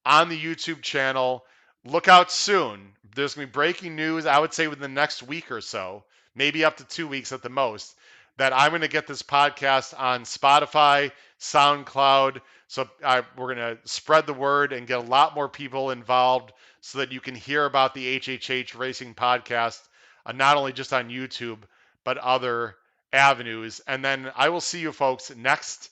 on the YouTube channel. Look out soon. There's going to be breaking news, I would say within the next week or so, maybe up to 2 weeks at the most, that I'm going to get this podcast on Spotify, SoundCloud. So we're going to spread the word and get a lot more people involved so that you can hear about the HHH Racing Podcast, not only just on YouTube, but other avenues. And then I will see you folks next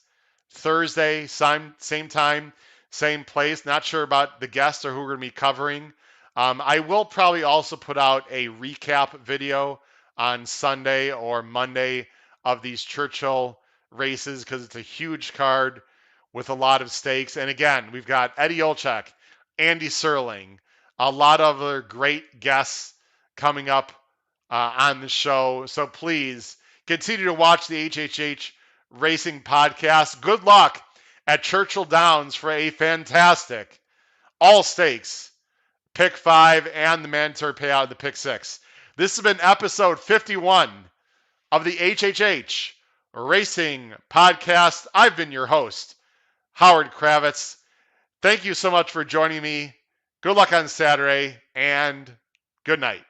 Thursday, same time, same place. Not sure about the guests or who we're going to be covering. I will probably also put out a recap video on Sunday or Monday of these Churchill races because it's a huge card with a lot of stakes. And again, we've got Eddie Olczyk, Andy Serling, a lot of other great guests coming up on the show. So please continue to watch the HHH Racing Podcast. Good luck at Churchill Downs for a fantastic all stakes pick 5 and the mandatory payout of the pick 6. This has been episode 51 of the HHH Racing Podcast. I've been your host, Howard Kravitz. Thank you so much for joining me. Good luck on Saturday and good night.